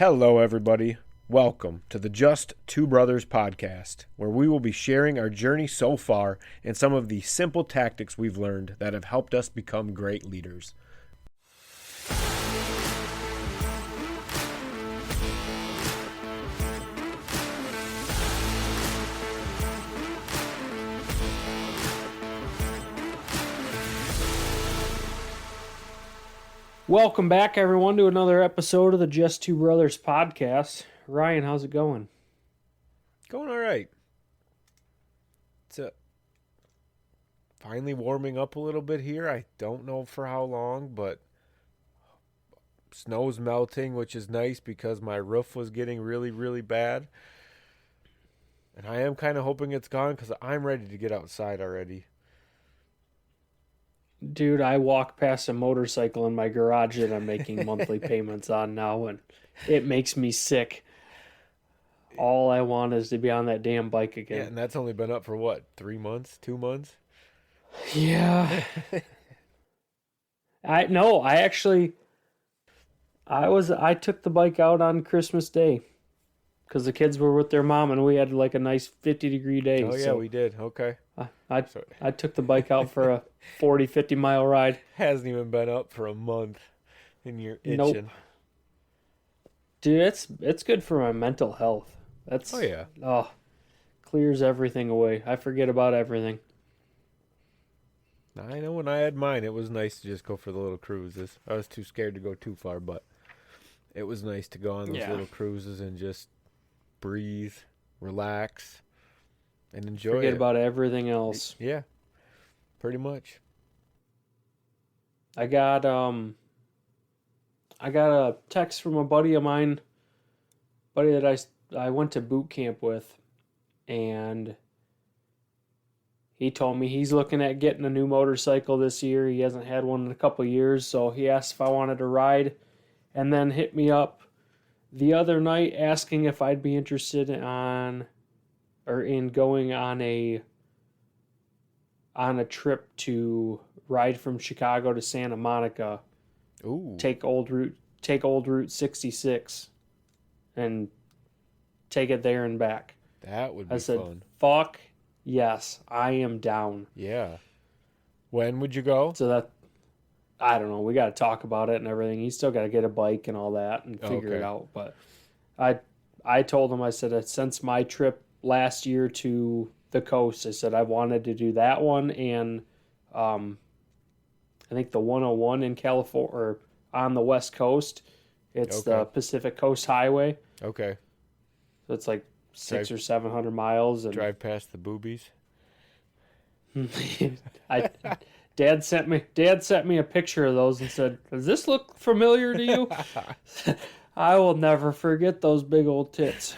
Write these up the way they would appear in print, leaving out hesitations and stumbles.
Hello, everybody. Welcome to the Just Two Brothers podcast, where we will be sharing our journey so far and some of the simple tactics we've learned that have helped us become great leaders. Welcome back, everyone, to another episode of the Just Two Brothers podcast. Ryan, how's it going? Going all right. It's finally warming up a little bit here. I don't know for how long, but snow's melting, which is nice because my roof was getting really, really bad. And I am kind of hoping it's gone because I'm ready to get outside already. Dude, I walk past a motorcycle in my garage that I'm making monthly payments on now, and it makes me sick. All I want is to be on that damn bike again. Yeah, and that's only been up for what, 3 months, 2 months? Yeah. I took the bike out on Christmas Day because the kids were with their mom and we had like a nice 50-degree day. Oh, yeah, so we did. Okay. I took the bike out for a 40, 50-mile ride. Hasn't even been up for a month and you're itching. Nope. Dude, it's good for my mental health. Oh, yeah. Clears everything away. I forget about everything. I know when I had mine, it was nice to just go for the little cruises. I was too scared to go too far, but it was nice to go on those little cruises and just breathe, relax, and enjoy Forget it. about everything else. Yeah, pretty much. I got a text from a buddy of mine, that I went to boot camp with, and he told me he's looking at getting a new motorcycle this year. He hasn't had one in a couple of years, so he asked if I wanted to ride, and then hit me up the other night asking if I'd be interested in going on a trip to ride from Chicago to Santa Monica. Ooh. Take old Route 66 and take it there and back. That would be I said, fun. fuck yes, I am down. Yeah. When would you go? So that, I don't know, we got to talk about it and everything. He's still got to get a bike and all that and figure it out. But I told him, I said, since my trip last year to the coast, I said I wanted to do that one and I think the 101 in California, or on the West Coast. It's the Pacific Coast Highway. Okay. So it's like 600 or 700 miles. And drive past the boobies. Dad sent me a picture of those and said, "Does this look familiar to you?" I will never forget those big old tits.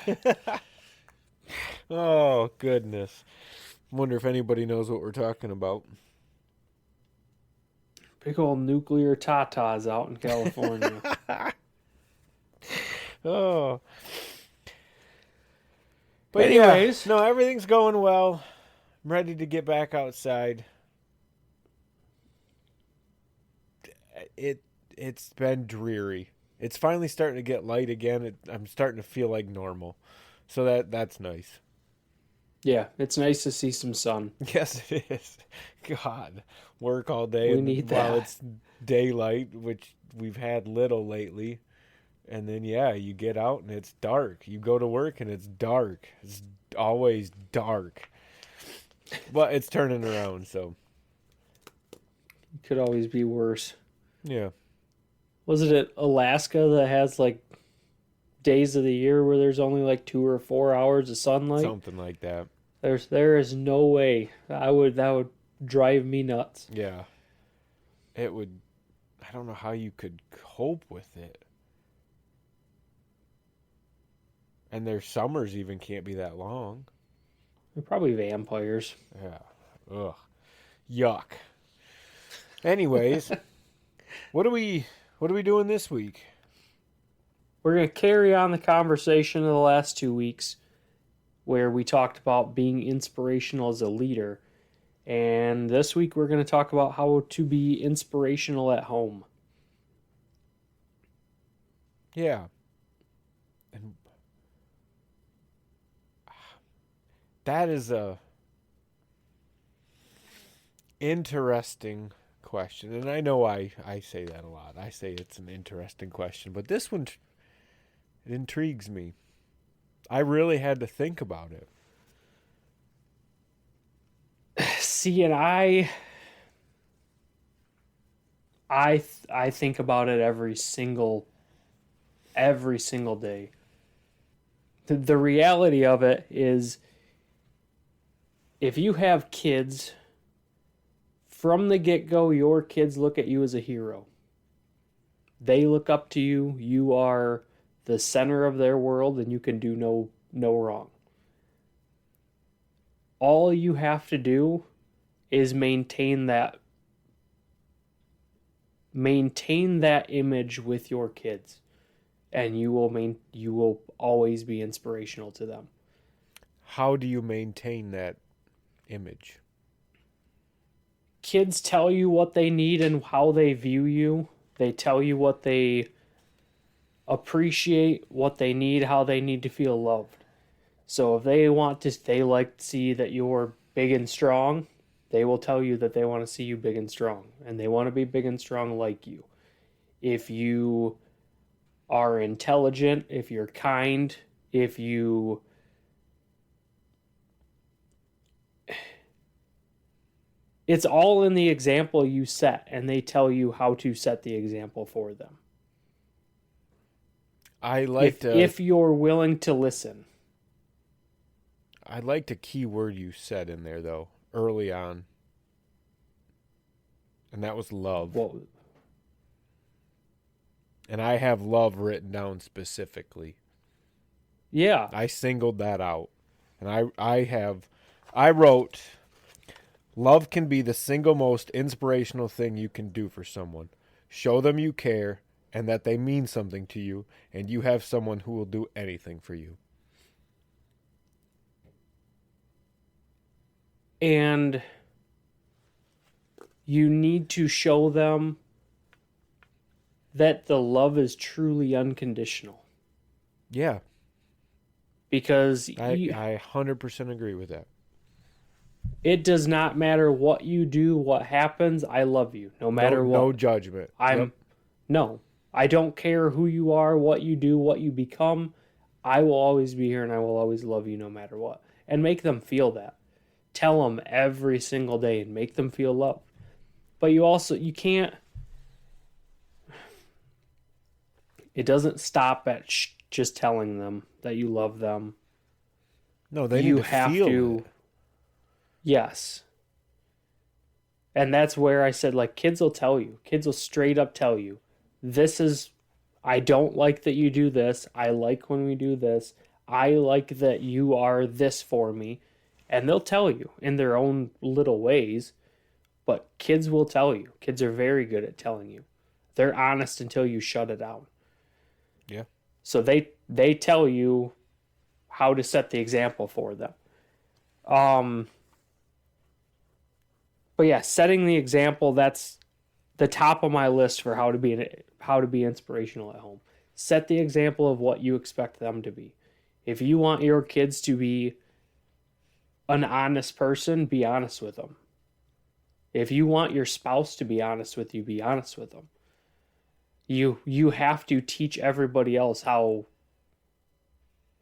Oh, goodness. Wonder if anybody knows what we're talking about. Big old nuclear tatas out in California. Oh. But anyways. Yeah, no, everything's going well. I'm ready to get back outside. It's been dreary. It's finally starting to get light again. I'm starting to feel like normal. So that's nice. Yeah, it's nice to see some sun. Yes, it is. God, work all day. We need that. While it's daylight, which we've had little lately. And then, you get out and it's dark. You go to work and it's dark. It's always dark. But it's turning around, so. It could always be worse. Yeah. Was it Alaska that has like days of the year where there's only like 2 or 4 hours of sunlight? Something like that. There is no way. That would drive me nuts. Yeah. It would. I don't know how you could cope with it. And their summers even can't be that long. They're probably vampires. Yeah. Ugh. Yuck. Anyways, what are we doing this week? We're going to carry on the conversation of the last 2 weeks where we talked about being inspirational as a leader. And this week we're going to talk about how to be inspirational at home. Yeah. That is a interesting question. And I know I say that a lot. I say it's an interesting question. But this one, it intrigues me. I really had to think about it. See, and I think about it every single day. The reality of it is, if you have kids, from the get-go, your kids look at you as a hero. They look up to you. You are the center of their world, and you can do no wrong. All you have to do is maintain that image with your kids, and you will always be inspirational to them. How do you maintain that image? Kids tell you what they need and how they view you. They tell you what they appreciate, what they need, how they need to feel loved. So if they like to see that you're big and strong, they will tell you that they want to see you big and strong, and they want to be big and strong like you. If you are intelligent, if you're kind, if you it's all in the example you set, and they tell you how to set the example for them. I like If to if you're willing to listen. I liked a key word you said in there though, early on, and that was love. Well, And I have love written down specifically. yeah. I singled that out. And I wrote, love can be the single most inspirational thing you can do for someone. Show them you care and that they mean something to you, and you have someone who will do anything for you. And you need to show them that the love is truly unconditional, Yeah, because I 100% agree with that. it does not matter what you do, what happens. I love you no No, matter no what. judgment. I'm Yep. No, I don't care who you are, what you do, what you become. I will always be here, and I will always love you no matter what. And make them feel that. Tell them every single day and make them feel loved. But you can't, it doesn't stop at just telling them that you love them. No, they need You to have feel to, it. yes. And that's where I said, like, kids will tell you, kids will straight up tell you, this is, I don't like that you do this. I like when we do this. I like that you are this for me. And they'll tell you in their own little ways, but kids will tell you. Kids are very good at telling you. They're honest until you shut it down. Yeah. So they tell you how to set the example for them. Um but yeah, setting the example, that's the top of my list for how to be inspirational at home. Set the example of what you expect them to be. If you want your kids to be an honest person, be honest with them. If you want your spouse to be honest with you, be honest with them. You have to teach everybody else how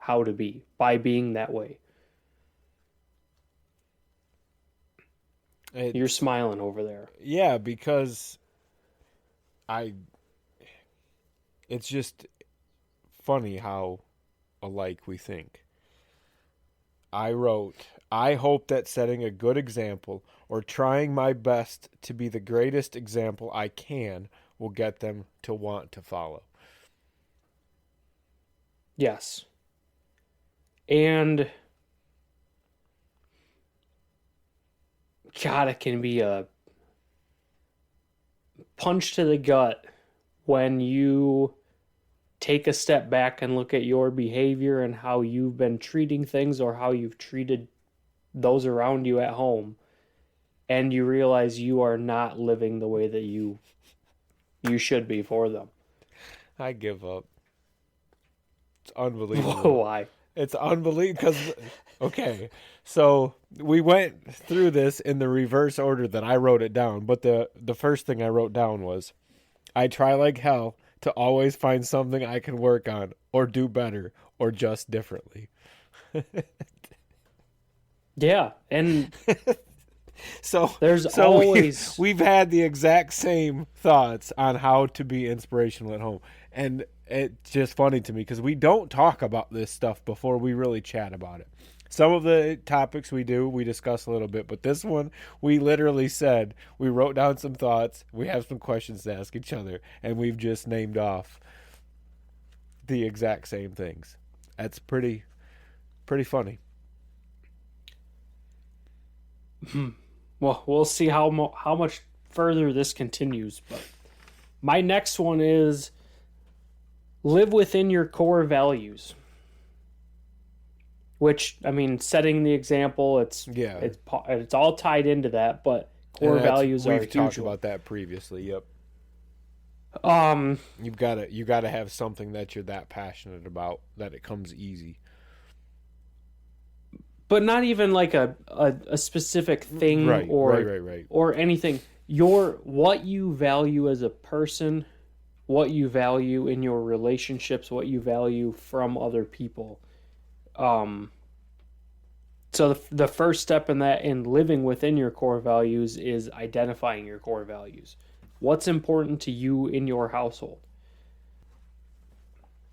to be by being that way. You're It's smiling over there. yeah, because I it's just funny how alike we think. I wrote, I hope that setting a good example or trying my best to be the greatest example I can will get them to want to follow. Yes. And God, it can be a punch to the gut when you take a step back and look at your behavior and how you've been treating things or how you've treated those around you at home, and you realize you are not living the way that you should be for them. I give up. It's unbelievable. Why? It's unbelievable because, okay, so we went through this in the reverse order that I wrote it down. But the first thing I wrote down was I try like hell to always find something I can work on or do better or just differently. Yeah, and So there's so always we've had the exact same thoughts on how to be inspirational at home. And it's just funny to me because we don't talk about this stuff before we really chat about it. Some of the topics we discuss a little bit, but this one we literally said we wrote down some thoughts, we have some questions to ask each other, and we've just named off the exact same things. That's pretty funny. well, we'll see how much further this continues. But my next one is live within your core values. Which, I mean, setting the example, Yeah. it's all tied into that. But And core that's values are a we've huge talked one. about that previously. Yep. Um, You gotta have something that you're that passionate about that it comes easy. but not even like a specific thing Right, right, right, right. or anything. Your what you value as a person, what you value in your relationships, what you value from other people. Um, so the first step in that in living within your core values is identifying your core values. What's important to you in your household?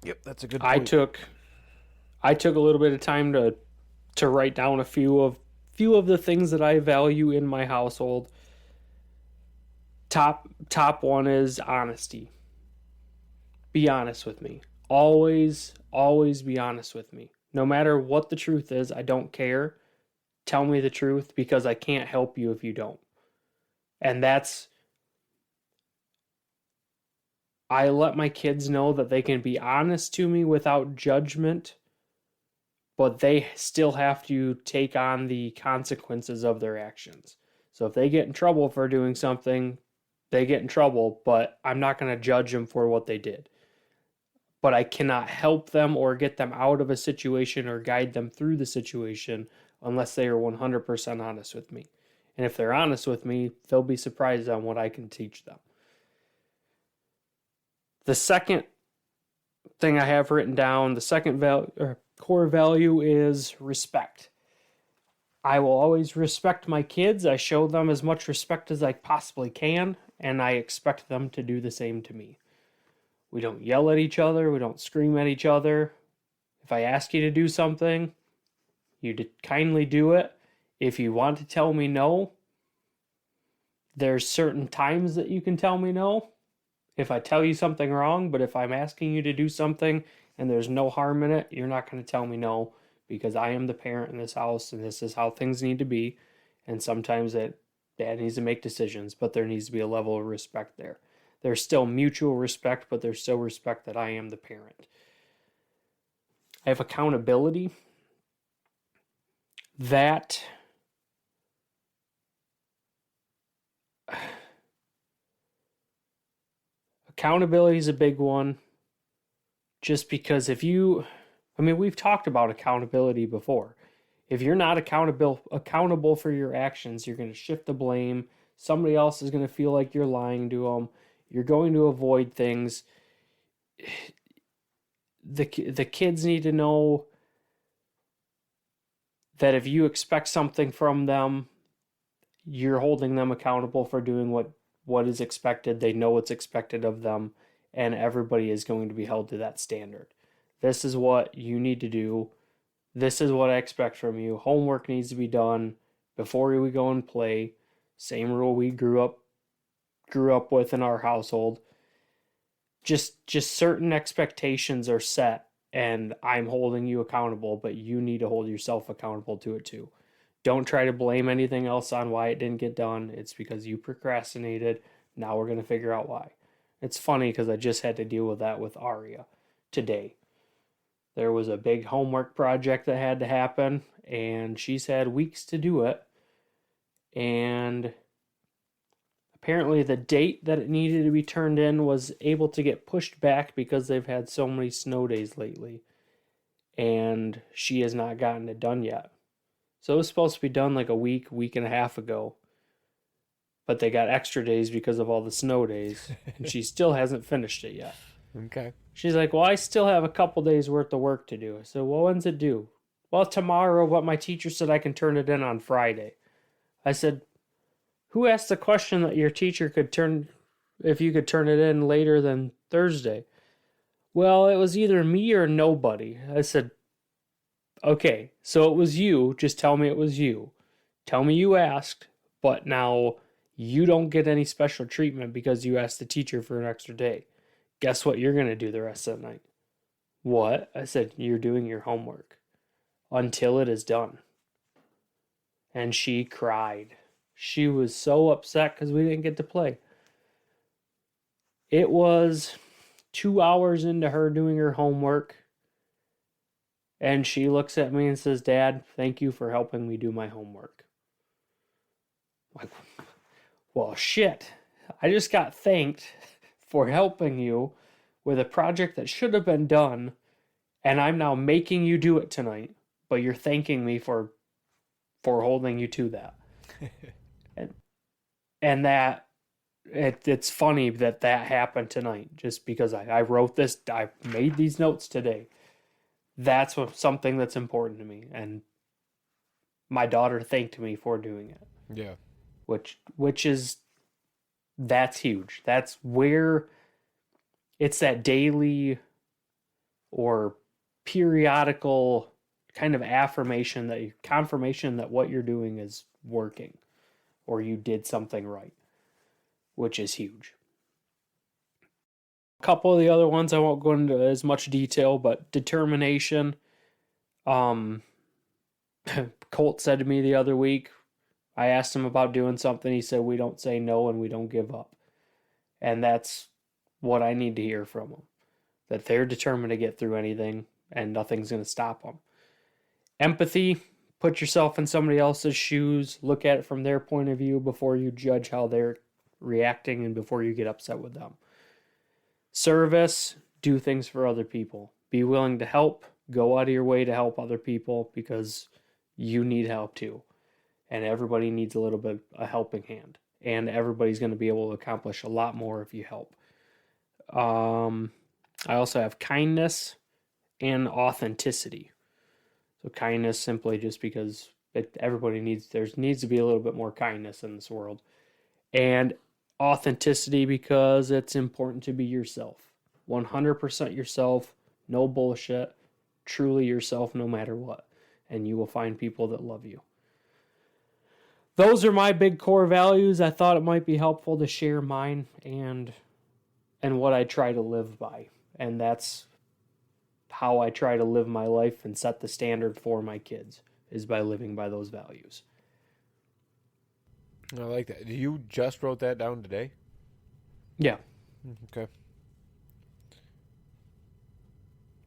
Yep, that's a good I point. took I took a little bit of time to write down a few of the things that I value in my household. Top one is honesty. Be honest with me. Always be honest with me. No matter what the truth is, I don't care. Tell me the truth because I can't help you if you don't. And that's I let my kids know that they can be honest to me without judgment, but they still have to take on the consequences of their actions. So if they get in trouble for doing something, they get in trouble, but I'm not going to judge them for what they did. But I cannot help them or get them out of a situation or guide them through the situation unless they are 100% honest with me. And if they're honest with me, they'll be surprised on what I can teach them. The second thing I have written down, the second core value is respect. I will always respect my kids. I show them as much respect as I possibly can, and I expect them to do the same to me. We don't yell at each other, we don't scream at each other. If I ask you to do something, you kindly do it. If you want to tell me no, there's certain times that you can tell me no. If I tell you something wrong, but if I'm asking you to do something and there's no harm in it, you're not going to tell me no because I am the parent in this house and this is how things need to be. And sometimes dad needs to make decisions, but there needs to be a level of respect there. There's still mutual respect, but there's still respect that I am the parent. I have accountability. That accountability is a big one just because we've talked about accountability before. If you're not accountable for your actions, you're going to shift the blame. Somebody else is going to feel like you're lying to them. You're going to avoid things. The kids need to know that if you expect something from them, you're holding them accountable for doing what is expected. They know what's expected of them, and everybody is going to be held to that standard. This is what you need to do. This is what I expect from you. Homework needs to be done before we go and play. Same rule we grew up with in our household. Just certain expectations are set and I'm holding you accountable, but you need to hold yourself accountable to it too. Don't try to blame anything else on why it didn't get done. It's because you procrastinated. Now we're going to figure out why. It's funny because I just had to deal with that with Aria today. There was a big homework project that had to happen, and she's had weeks to do it. And apparently, the date that it needed to be turned in was able to get pushed back because they've had so many snow days lately. and she has not gotten it done yet. So it was supposed to be done like a week and a half ago, but they got extra days because of all the snow days, and she still hasn't finished it yet. Okay. She's like, well, I still have a couple days worth of work to do. I said, well, when's it due? Well, tomorrow, but my teacher said I can turn it in on Friday. I said, who asked the question that your teacher could turn, if you could turn it in later than Thursday? Well, it was either me or nobody. I said, okay, so it was you. Just tell me it was you. Tell me you asked, but now you don't get any special treatment because you asked the teacher for an extra day. Guess what you're going to do the rest of the night? What? I said, you're doing your homework until it is done. And she cried. She was so upset because we didn't get to play. It was 2 hours into her doing her homework, and she looks at me and says, Dad, thank you for helping me do my homework. I'm like, well, shit. I just got thanked for helping you with a project that should have been done, and I'm now making you do it tonight, but you're thanking me for holding you to that. and and that it's funny that happened tonight, just because I wrote this, I made these notes today. That's something that's important to me, and my daughter thanked me for doing it. Yeah. Which is, that's huge. That's where it's that daily or periodical kind of affirmation, that confirmation that what you're doing is working, or you did something right, which is huge. A couple of the other ones I won't go into as much detail, but determination. Um, Colt said to me the other week, I asked him about doing something. He said, we don't say no and we don't give up. And that's what I need to hear from them, that they're determined to get through anything and nothing's going to stop them. Empathy, put yourself in somebody else's shoes, look at it from their point of view before you judge how they're reacting and before you get upset with them. Service, do things for other people. Be willing to help, go out of your way to help other people because you need help too. And everybody needs a little bit a helping hand. And everybody's going to be able to accomplish a lot more if you help. I also have kindness and authenticity. So kindness simply just because everybody there needs to be a little bit more kindness in this world. And authenticity because it's important to be yourself. 100% yourself, no bullshit, truly yourself no matter what. And you will find people that love you. Those are my big core values. I thought it might be helpful to share mine and what I try to live by. And that's how I try to live my life and set the standard for my kids, is by living by those values. I like that. You just wrote that down today? Yeah. Okay.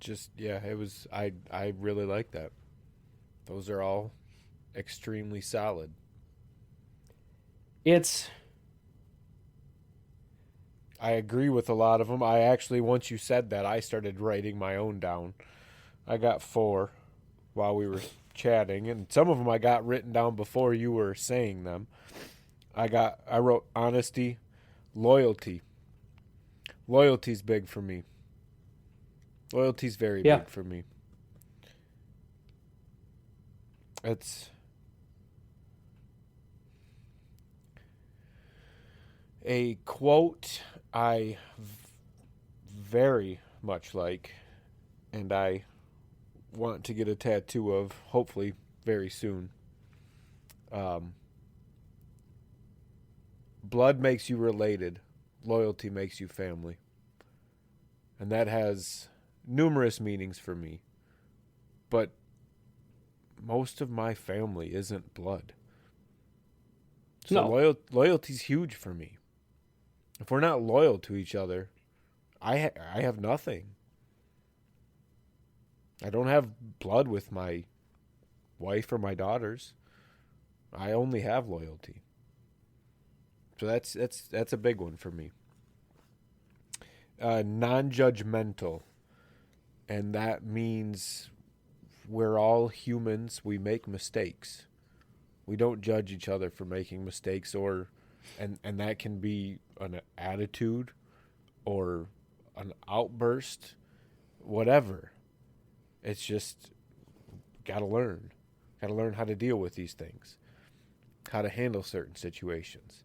It was, I really like that. Those are all extremely solid. I agree with a lot of them. I actually, once you said that, I started writing my own down. I got 4 while we were chatting, and some of them I got written down before you were saying them. I wrote honesty, loyalty. Loyalty's big for me. Loyalty's very big for me. It's a quote I very much like, and I want to get a tattoo of, hopefully very soon. Blood makes you related. Loyalty makes you family. And that has numerous meanings for me. But most of my family isn't blood. So No. Loyalty's huge for me. If we're not loyal to each other, I have nothing. I don't have blood with my wife or my daughters. I only have loyalty. So that's a big one for me. Non-judgmental, and that means we're all humans. We make mistakes. We don't judge each other for making mistakes, or and that can be an attitude or an outburst, whatever. It's just got to learn. Got to learn how to deal with these things, how to handle certain situations,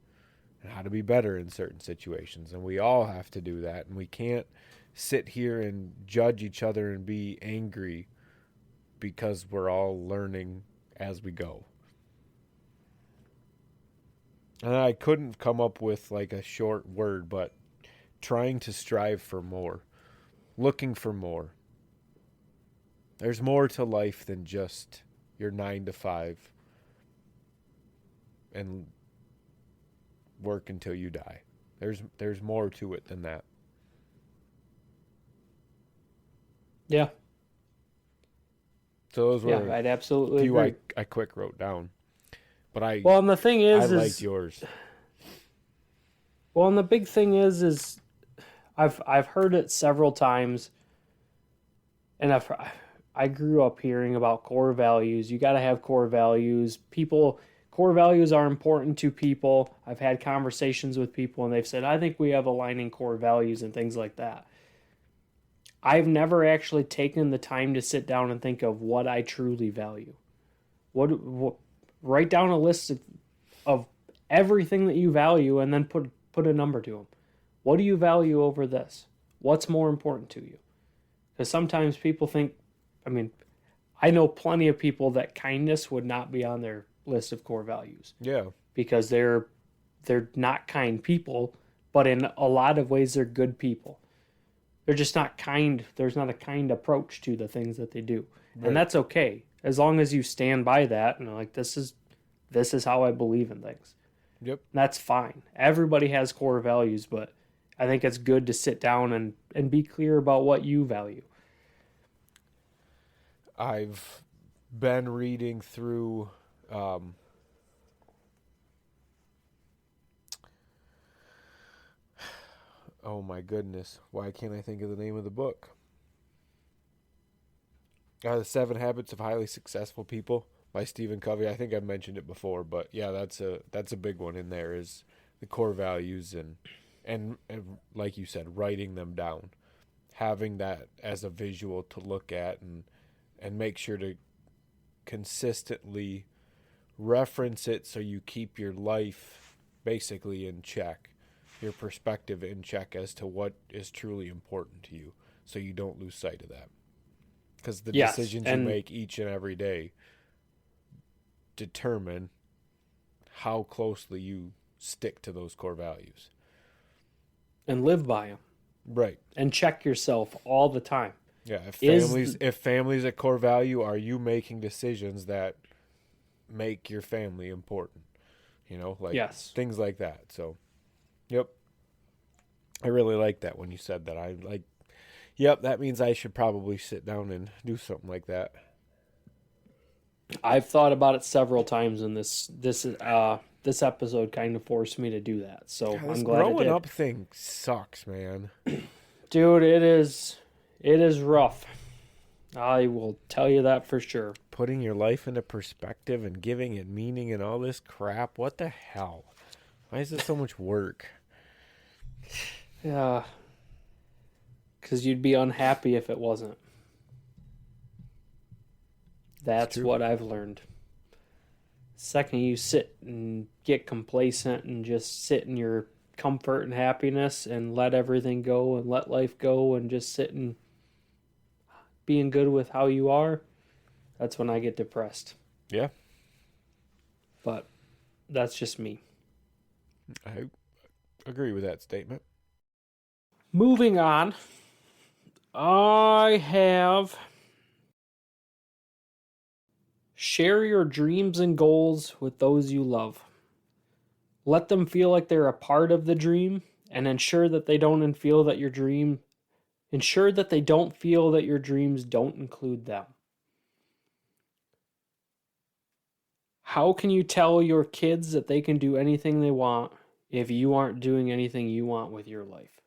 and how to be better in certain situations. And we all have to do that. And we can't sit here and judge each other and be angry because we're all learning as we go. And I couldn't come up with like a short word, but trying to strive for more, looking for more. There's more to life than just your 9 to 5 and work until you die. There's more to it than that. Yeah. So those Yeah, were I'd a absolutely few agree. I quick wrote down, but I Well, and the thing I is, liked yours. well, and the big thing is I've heard it several times, and I grew up hearing about core values. You got to have core values. Core values are important to people. I've had conversations with people, and they've said, I think we have aligning core values and things like that. I've never actually taken the time to sit down and think of what I truly value. What write down a list of everything that you value and then put a number to them. What do you value over this? What's more important to you? Because sometimes people think, I mean, I know plenty of people that kindness would not be on their list of core values Yeah, because they're not kind people, but in a lot of ways they're good people. They're just not kind. There's not a kind approach to the things that they do. And right. that's okay as long as you stand by that and like this is how I believe in things. Yep. That's fine. Everybody has core values, but I think it's good to sit down and be clear about what you value. I've been reading through um, oh my goodness, why can't I think of the name of the book? The 7 Habits of Highly Successful People by Stephen Covey. I think I mentioned it before, but yeah, that's a big one in there is the core values and like you said, writing them down, having that as a visual to look at and make sure to consistently reference it so you keep your life basically in check, your perspective in check as to what is truly important to you so you don't lose sight of that. Because the Yes, decisions you and make each and every day determine how closely you stick to those core values. live by them Right. and check yourself all the time. Yeah. Is If family's a core value, are you making decisions that make your family important? Like yes. things like that. So, yep. I really like that when you said that. I like, yep, that means I should probably sit down and do something like that. I've thought about it several times and this episode kind of forced me to do that. So God, this I'm glad it growing did. up thing sucks, man. Dude, it is rough. I will tell you that for sure. Putting your life into perspective and giving it meaning and all this crap. What the hell? Why is it so much work? Yeah, cuz you'd be unhappy if it wasn't. It's That's true. what I've learned. Second you sit and get complacent and just sit in your comfort and happiness and let everything go and let life go and just sit and being good with how you are, that's when I get depressed. Yeah, But that's just me. I agree with that statement. Moving on, I have share your dreams and goals with those you love. Let them feel like they're a part of the dream and ensure that they don't feel that your dreams don't include them. How can you tell your kids that they can do anything they want if you aren't doing anything you want with your life?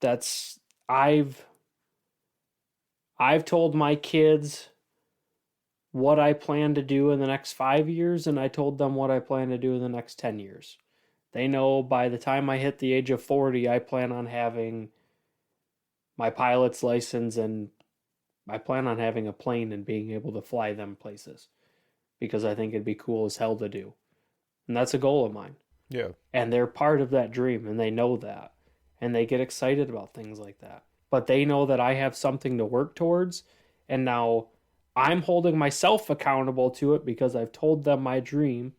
That's I've I've told my kids what I plan to do in the next 5 years, and I told them what I plan to do in the next 10 years. They know by the time I hit the age of 40, I plan on having my pilot's license and I plan on having a plane and being able to fly them places because I think it'd be cool as hell to do. And that's a goal of mine. Yeah. And they're part of that dream and they know that. And they get excited about things like that. But they know that I have something to work towards. And now I'm holding myself accountable to it because I've told them my dream.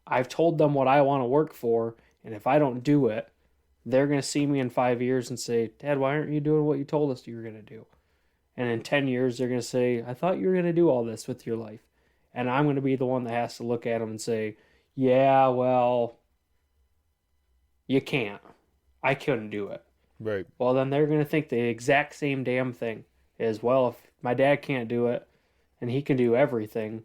I've told them what I want to work for. And if I don't do it, they're going to see me in 5 years and say, Dad, why aren't you doing what you told us you were going to do? And in 10 years, they're going to say, I thought you were going to do all this with your life. And I'm going to be the one that has to look at them and say, yeah, well, you can't. I couldn't do it. Right. Well, then they're going to think the exact same damn thing is, well, if my dad can't do it and he can do everything,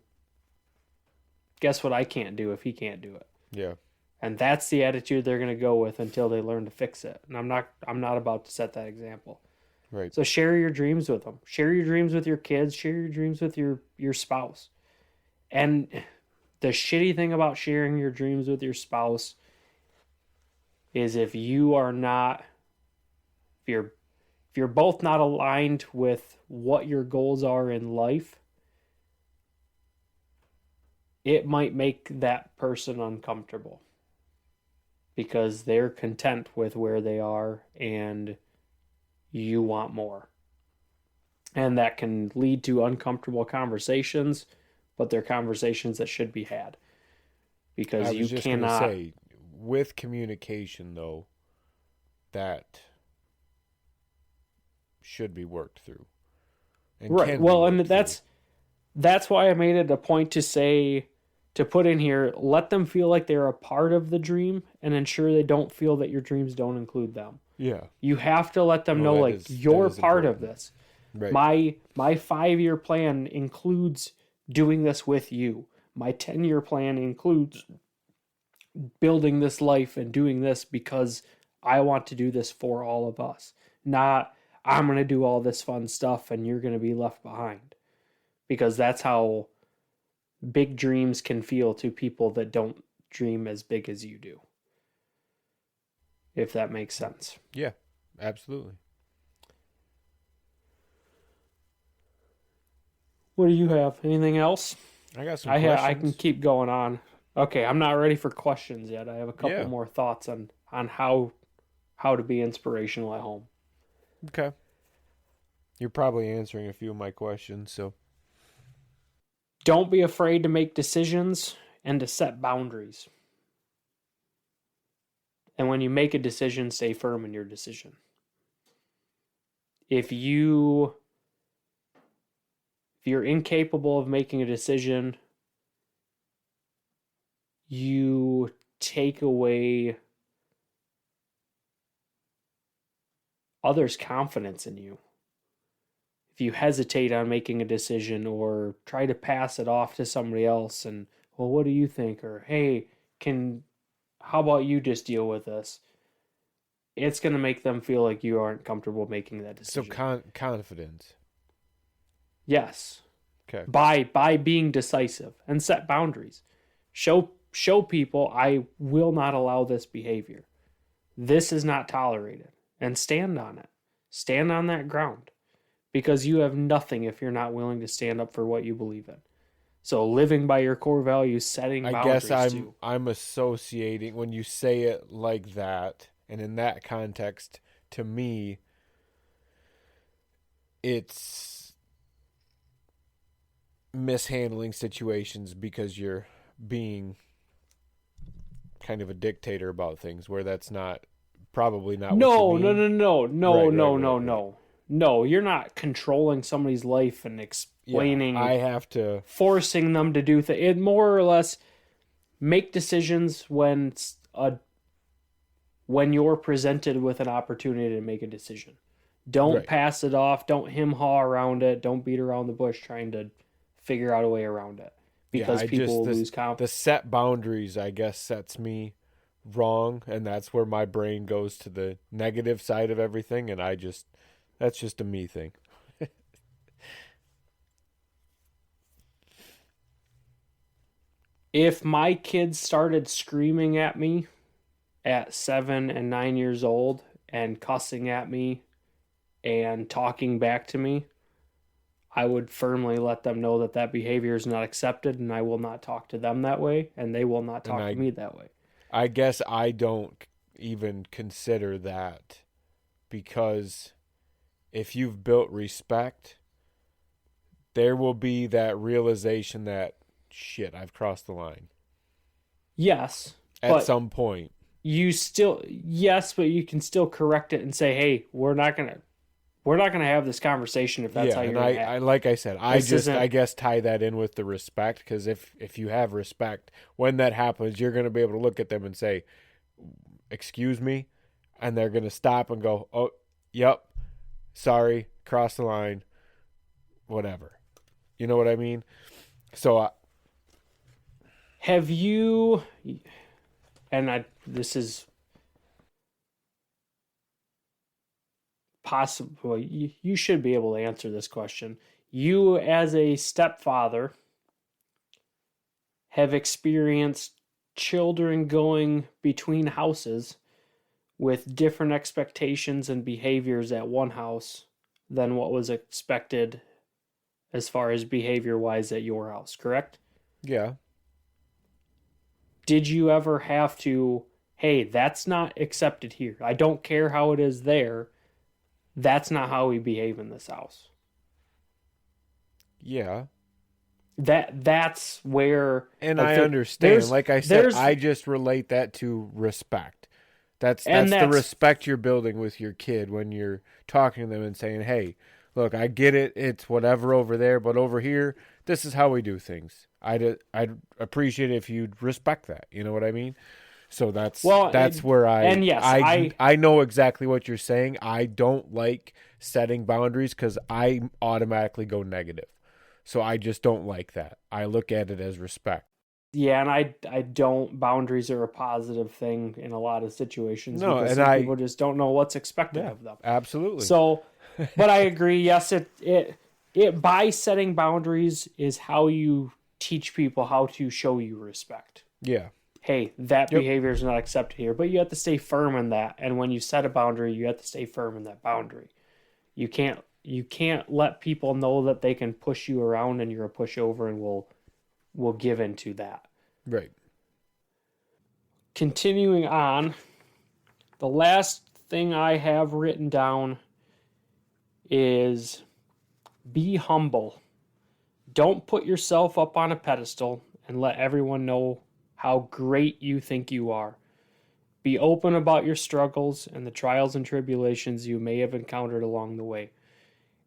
guess what I can't do if he can't do it? Yeah. And that's the attitude they're going to go with until they learn to fix it. And I'm not about to set that example. Right. So share your dreams with them. Share your dreams with your kids. Share your dreams with your spouse. And the shitty thing about sharing your dreams with your spouse is if you're both not aligned with what your goals are in life, it might make that person uncomfortable because they're content with where they are and you want more. And that can lead to uncomfortable conversations, but they're conversations that should be had. Because you cannot say, with communication though, that should be worked through. And right. Well, and that's why I made it a point to say, to put in here, let them feel like they're a part of the dream and ensure they don't feel that your dreams don't include them. Yeah. You have to let them know, like, you're part of this. Right. My 5-year plan includes doing this with you. My 10-year plan includes building this life and doing this because I want to do this for all of us. Not, I'm going to do all this fun stuff and you're going to be left behind. Because that's how big dreams can feel to people that don't dream as big as you do. If that makes sense. Yeah, absolutely. What do you have? Anything else? I got some questions. I can keep going on. Okay, I'm not ready for questions yet. I have a couple more thoughts on how to be inspirational at home. Okay. You're probably answering a few of my questions, so. Don't be afraid to make decisions and to set boundaries. And when you make a decision, stay firm in your decision. If you're incapable of making a decision, you take away others' confidence in you. If you hesitate on making a decision or try to pass it off to somebody else and, well, what do you think? Or, hey, how about you just deal with this? It's going to make them feel like you aren't comfortable making that decision. So confidence. Yes. Okay. By being decisive and set boundaries. Show people I will not allow this behavior. This is not tolerated. And stand on it. Stand on that ground. Because you have nothing if you're not willing to stand up for what you believe in. So living by your core values, setting boundaries. I guess I'm associating, when you say it like that, and in that context, to me, it's mishandling situations because you're being kind of a dictator about things, where that's probably not what you mean. No. No, you're not controlling somebody's life and explaining. I have to forcing them to do things. It more or less make decisions when you're presented with an opportunity to make a decision. Don't pass it off. Don't hem-haw around it. Don't beat around the bush trying to figure out a way around it. Because people will lose confidence. The set boundaries, I guess, sets me wrong, and that's where my brain goes to the negative side of everything, and that's just a me thing. If my kids started screaming at me at 7 and 9 years old and cussing at me and talking back to me, I would firmly let them know that that behavior is not accepted, and I will not talk to them that way, and they will not And talk to me that way. I guess I don't even consider that, because if you've built respect, there will be that realization that shit, I've crossed the line Yes, at but some point. yes, but you can still correct it and say, "Hey, we're not gonna have this conversation if that's Yeah, how and you're gonna I act. like I said, This I isn't." guess tie that in with the respect, because if you have respect, when that happens, you're gonna be able to look at them and say, "Excuse me," and they're gonna stop and go, "Oh, yep, sorry, cross the line, whatever." You know what I mean? So Have you? And this is possible. You should be able to answer this question. You, as a stepfather, have experienced children going between houses with different expectations and behaviors at one house than what was expected as far as behavior wise at your house, correct? yeah, Did you ever have to, hey, that's not accepted here? I don't care how it is there. That's not how we behave in this house. yeah. That's where, And like, I understand. Like I said, there's I just relate that to respect. and That's the that's respect you're building with your kid when you're talking to them and saying, "Hey, look, I get it. It's whatever over there, but over here, this is how we do things." I'd appreciate it if you'd respect that. You know what I mean? So well, that's where and yes, I know exactly what you're saying. I don't like setting boundaries because I automatically go negative. So I just don't like that. I look at it as respect. yeah, and I don't. Boundaries are a positive thing in a lot of situations No, because and some people just don't know what's expected yeah, of them. absolutely. So, but I agree. Yes, it by setting boundaries is how you teach people how to show you respect. Yeah. Hey, that Yep. behavior is not accepted here, but you have to stay firm in that. And when you set a boundary, you have to stay firm in that boundary. You can't let people know that they can push you around and you're a pushover and will give into that. Right. Continuing on, the last thing I have written down is be humble. Don't put yourself up on a pedestal and let everyone know how great you think you are. Be open about your struggles and the trials and tribulations you may have encountered along the way.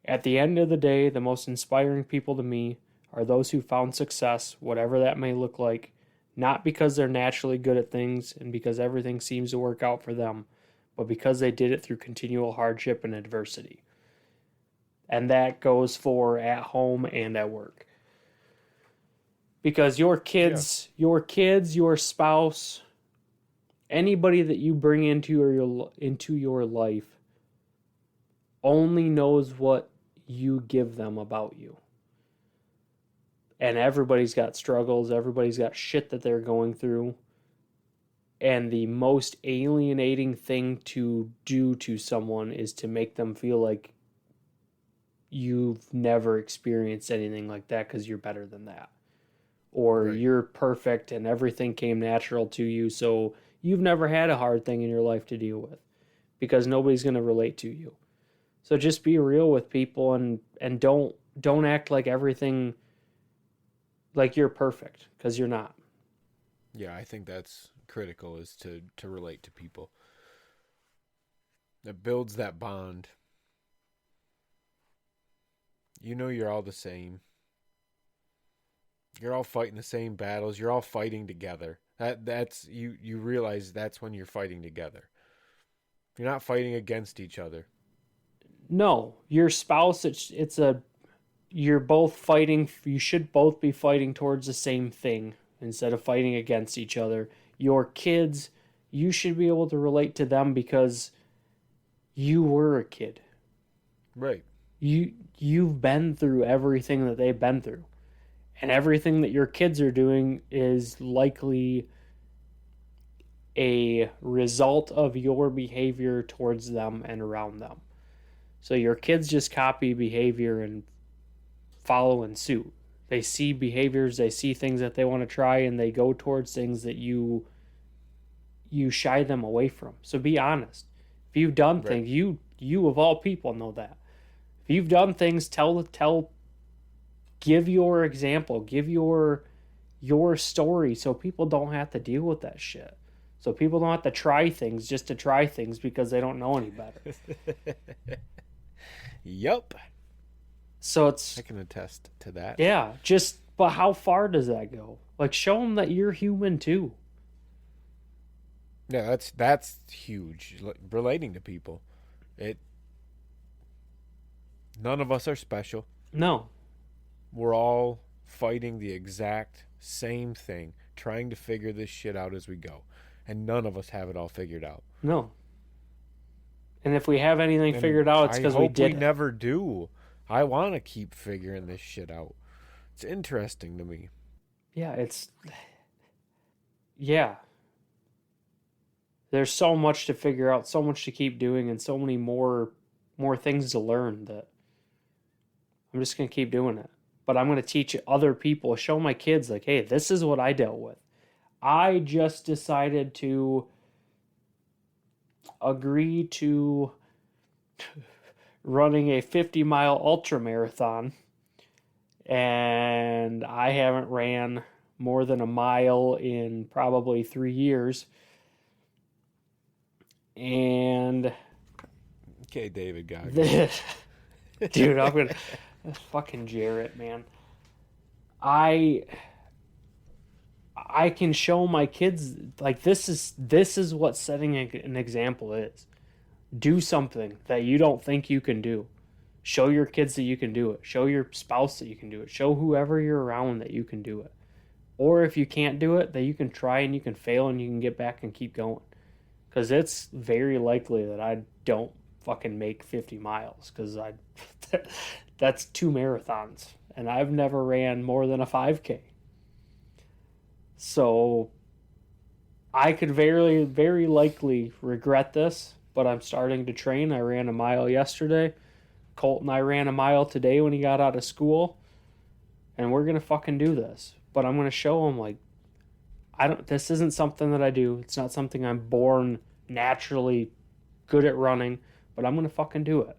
At the end of the day, the most inspiring people to me are those who found success, whatever that may look like, not because they're naturally good at things and because everything seems to work out for them, but because they did it through continual hardship and adversity. And that goes for at home and at work. Because Yeah. your spouse, anybody that you bring into your life only knows what you give them about you. And everybody's got struggles, everybody's got shit that they're going through. And the most alienating thing to do to someone is to make them feel like you've never experienced anything like that because you're better than that. Or Right. you're perfect and everything came natural to you, so you've never had a hard thing in your life to deal with because nobody's going to relate to you. So just be real with people and don't act like everything like you're perfect because you're not. Yeah, I think that's critical, is to relate to people. It builds that bond. You know you're all the same. You're all fighting the same battles. You're all fighting together. That's you realize that's when you're fighting together. You're not fighting against each other. No, your spouse, it's a you're both fighting, you should both be fighting towards the same thing instead of fighting against each other. Your kids, you should be able to relate to them because you were a kid. Right. You've been through everything that they've been through. And everything that your kids are doing is likely a result of your behavior towards them and around them. So your kids just copy behavior and follow in suit. They see behaviors, they see things that they want to try, and they go towards things that you shy them away from. So be honest. If you've done Right. things, you of all people know that. If you've done things, give your example, give your story, so people don't have to deal with that shit. So people don't have to try things just to try things because they don't know any better. Yup. So it's, I can attest to that. yeah, but how far does that go? Like, show them that you're human too. Yeah, that's huge. Relating to people. It None of us are special. No. We're all fighting the exact same thing, trying to figure this shit out as we go. And none of us have it all figured out. No. And if we have anything And figured out, it's I because we hope did we it. never do. I want to keep figuring this shit out. It's interesting to me. Yeah, yeah. There's so much to figure out, so much to keep doing, and so many more things to learn that I'm just gonna keep doing it. But I'm gonna teach other people, show my kids, like, hey, this is what I dealt with. I just decided to agree to running a 50-mile ultra marathon, and I haven't ran more than a mile in probably 3 years. And Okay, David Goggins. dude, I'm gonna fucking Jarrett, man. I can show my kids, like, this is what setting an example is. Do something that you don't think you can do. Show your kids that you can do it. Show your spouse that you can do it. Show whoever you're around that you can do it. Or if you can't do it, that you can try and you can fail and you can get back and keep going. Because it's very likely that I don't fucking make 50 miles, because that's 2 marathons, and I've never ran more than a 5K. So I could very, very likely regret this, but I'm starting to train. I ran a mile yesterday. Colt and I ran a mile today when he got out of school, and we're gonna fucking do this. But I'm gonna show him, like, this isn't something that I do. It's not something I'm born naturally good at running, but I'm going to fucking do it.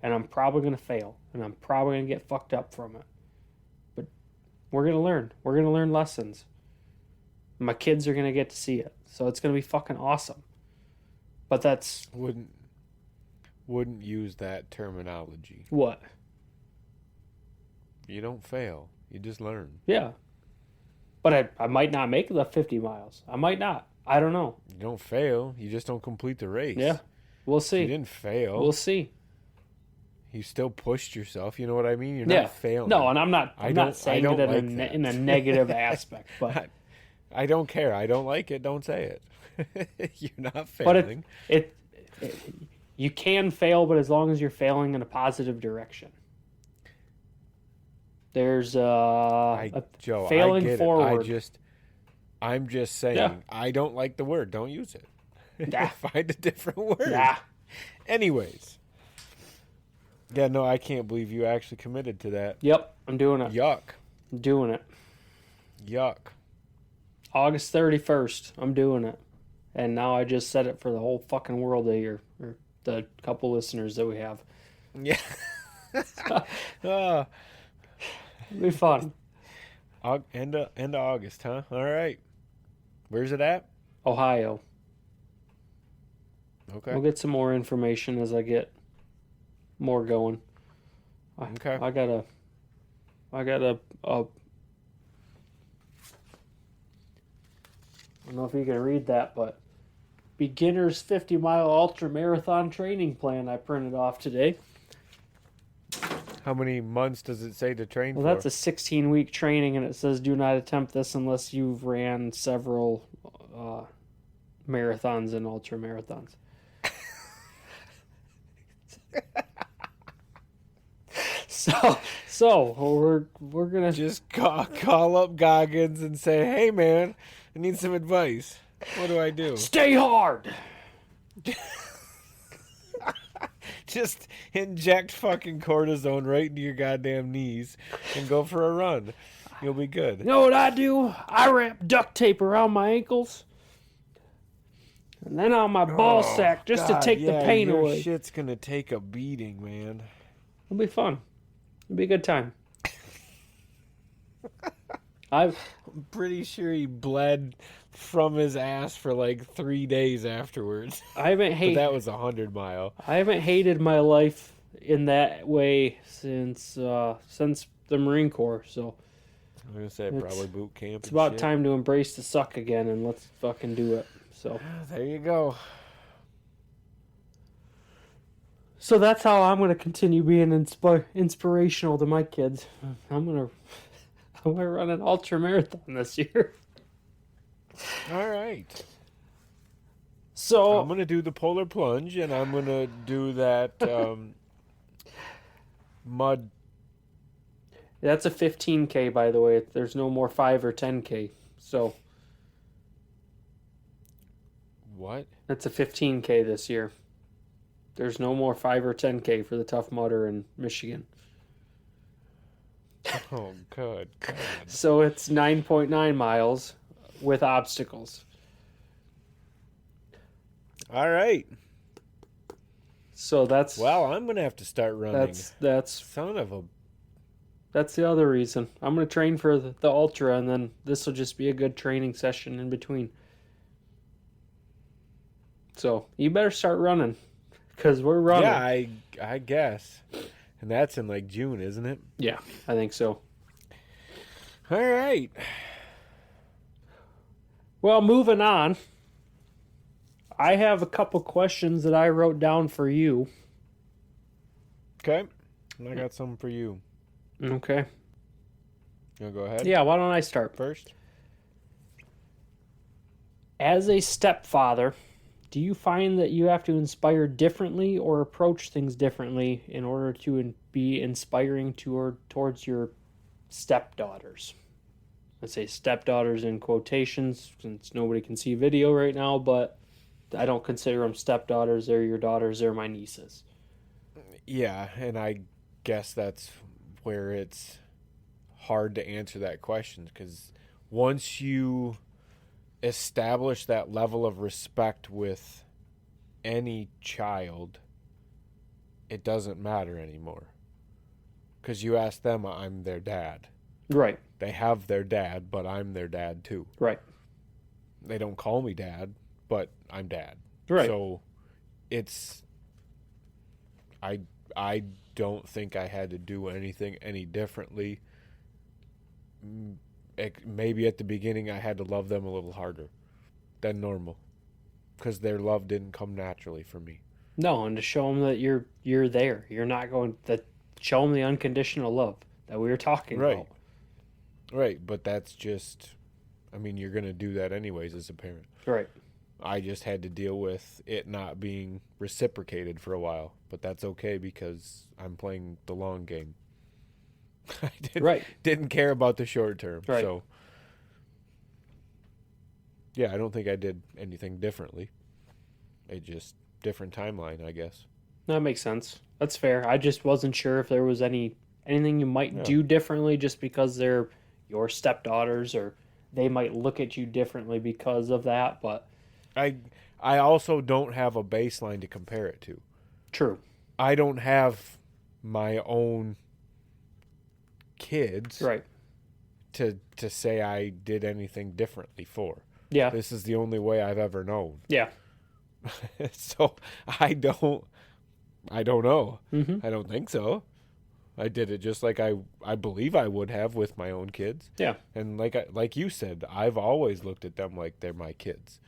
And I'm probably going to fail, and I'm probably going to get fucked up from it. But we're going to learn. We're going to learn lessons. My kids are going to get to see it. So it's going to be fucking awesome. But that's Wouldn't use that terminology. what? You don't fail. You just learn. Yeah. But I might not make the 50 miles. I might not. I don't know. You don't fail. You just don't complete the race. Yeah. We'll see. You didn't fail. We'll see. You still pushed yourself. You know what I mean? You're Yeah. not failing. No, and I'm not saying it like in a negative aspect, but I don't care. I don't like it. Don't say it. You're not but failing. it you can fail, but as long as you're failing in a positive direction. There's Joe, failing I get forward. it. I'm just saying. Yeah. I don't like the word. Don't use it. Nah. Find a different word. Nah. Anyways. Yeah, no, I can't believe you actually committed to that. Yep, I'm doing it. Yuck. I'm doing it. Yuck. August 31st, I'm doing it. And now I just said it for the whole fucking world to hear, or the couple listeners that we have. Yeah. Oh, It'll be fun. end of August, huh? All right. Where's it at? Ohio. Okay. We'll get some more information as I get more going. Okay. I got a I don't know if you can read that, but beginner's 50-mile ultra marathon training plan I printed off today. How many months does it say to train Well, for? that's a 16-week training, and it says do not attempt this unless you've ran several marathons and ultra marathons. We're gonna Just call up Goggins and say, "Hey, man, I need some advice. What do I do?" stay hard. Just inject fucking cortisone right into your goddamn knees and go for a run. You'll be good. You know what I do? I wrap duct tape around my ankles and then on my ball sack just to take the pain your away. Shit's gonna take a beating, man. It'll be fun. It'll be a good time. I'm Pretty sure he bled from his ass for like 3 days afterwards. I haven't But hated that was 100-mile. I haven't hated my life in that way since the Marine Corps. So I'm gonna say probably boot camp. it's about time to embrace the suck again and let's fucking do it. So There you go. that's how I'm gonna continue being inspirational to my kids. I'm gonna run an ultra marathon this year. All right. So I'm gonna do the polar plunge, and I'm gonna do that mud. that's a 15K, by the way. There's no more 5 or 10K. So What? that's a 15K this year. There's no more 5 or 10K for the Tough Mudder in Michigan. Oh, good God. So it's 9.9 miles with obstacles. All right. So that's Well, I'm gonna have to start running. that's Son of a. that's the other reason. I'm going to train for the ultra, and then this will just be a good training session in between. So you better start running, because we're running. Yeah, I guess. And that's in like June, isn't it? Yeah, I think so. All right. Well, moving on. I have a couple questions that I wrote down for you. Okay. I got something for you. Okay. You wanna go ahead? Yeah, why don't I start? First. As a stepfather, do you find that you have to inspire differently or approach things differently in order to be inspiring towards your stepdaughters? I say stepdaughters in quotations since nobody can see video right now, but I don't consider them stepdaughters. They're your daughters. They're my nieces. Yeah, and I guess that's where it's hard to answer that question, because once you establish that level of respect with any child, it doesn't matter anymore. Because you ask them, I'm their dad. Right. They have their dad, but I'm their dad too. Right. They don't call me dad, but I'm dad. Right. So it's I don't think I had to do anything any differently. Maybe at the beginning I had to love them a little harder than normal, because their love didn't come naturally for me. No, and to show them that you're there. You're not going to show them the unconditional love that we were talking Right. about. Right, but that's just, I mean, you're going to do that anyways as a parent. Right. I just had to deal with it not being reciprocated for a while, but that's okay because I'm playing the long game. I didn't care about the short term. Right. So, yeah, I don't think I did anything differently. It just different timeline, I guess. That makes sense. That's fair. I just wasn't sure if there was anything you might do differently just because they're your stepdaughters, or they might look at you differently because of that, but I also don't have a baseline to compare it to. true. I don't have my own kids Right. to say I did anything differently for. Yeah. This is the only way I've ever known. Yeah. So I don't know. Mm-hmm. I don't think so. I did it just like I believe I would have with my own kids. Yeah. And like you said, I've always looked at them like they're my kids.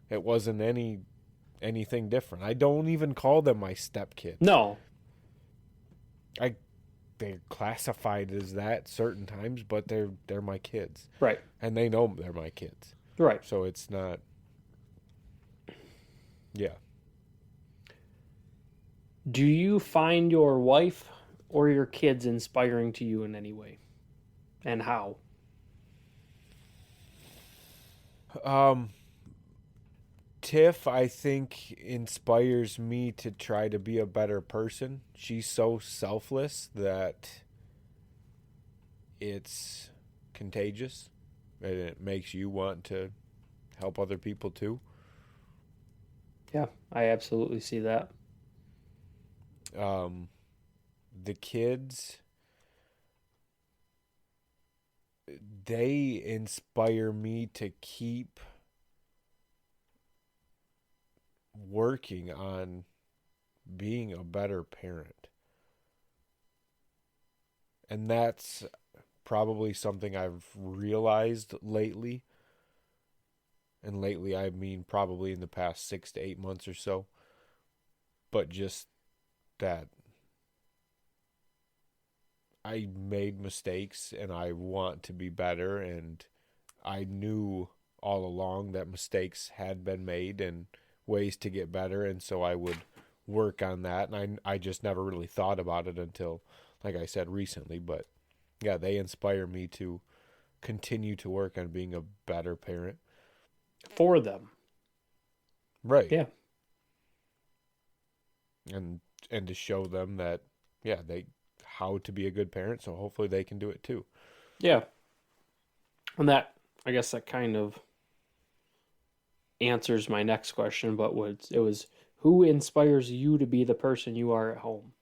It wasn't anything different. I don't even call them my stepkids. No. They're classified as that certain times, but they're my kids. Right. And they know they're my kids. Right. So it's not. Yeah. Do you find your wife or your kids inspiring to you in any way, and how? Um, Tiff, I think, inspires me to try to be a better person. She's so selfless that it's contagious, and it makes you want to help other people too. Yeah, I absolutely see that. Um, the kids, they inspire me to keep working on being a better parent. And that's probably something I've realized lately. And lately, I mean probably in the past 6 to 8 months or so. But just that I made mistakes and I want to be better. And I knew all along that mistakes had been made and ways to get better. And so I would work on that. And I just never really thought about it until, like I said, recently. But yeah, they inspire me to continue to work on being a better parent. For them. Right. Yeah. And to show them that yeah, they how to be a good parent, so hopefully they can do it too. Yeah. And that, I guess that kind of answers my next question, but it was who inspires you to be the person you are at home?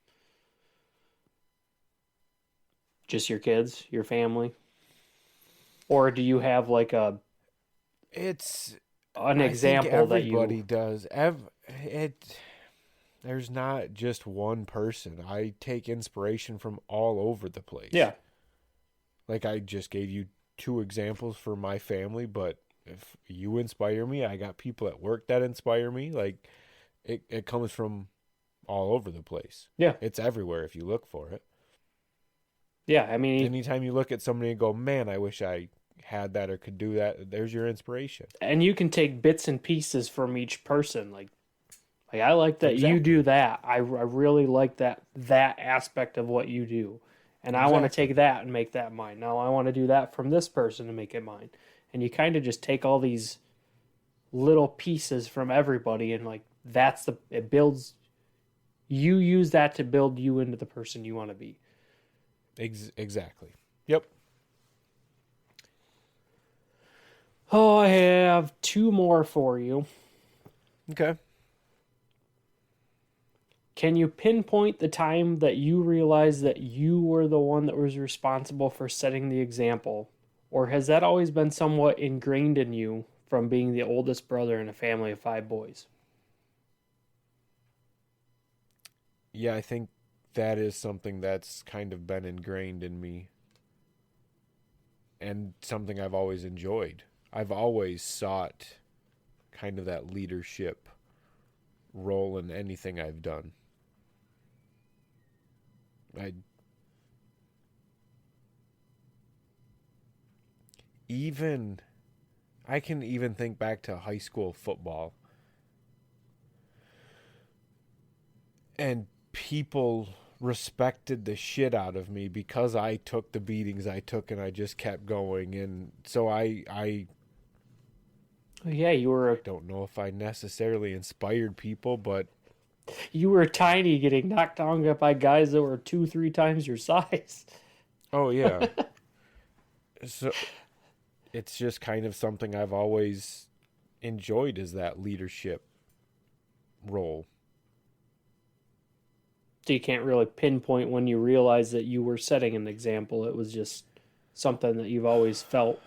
Just your kids, your family? Or do you have like a It's an I think example that you everybody does. It there's not just one person. I take inspiration from all over the place. Yeah. Like I just gave you two examples for my family, but if you inspire me, I got people at work that inspire me. Like it comes from all over the place. Yeah. It's everywhere if you look for it. Yeah, I mean, Anytime you look at somebody and go, man, I wish I had that or could do that, there's your inspiration. and you can take bits and pieces from each person. Like I like that you do Exactly. that. I really like that aspect of what you do. And I want to Exactly. take that and make that mine. Now I want to do that from this person and make it mine. And you kind of just take all these little pieces from everybody and like that's the it builds you use that to build you into the person you want to be. Exactly. Yep. Oh, I have two more for you. Okay. Can you pinpoint the time that you realized that you were the one that was responsible for setting the example? Or has that always been somewhat ingrained in you from being the oldest brother in a family of five boys? Yeah, I think that is something that's kind of been ingrained in me and something I've always enjoyed. I've always sought kind of that leadership role in anything I've done. I even I can even think back to high school football and people respected the shit out of me because I took the beatings I took and I just kept going. And so Yeah, I don't know if I necessarily inspired people, but you were tiny getting knocked down by guys that were 2, 3 times your size. oh yeah. So it's just kind of something I've always enjoyed is that leadership role. So you can't really pinpoint when you realize that you were setting an example. It was just something that you've always felt,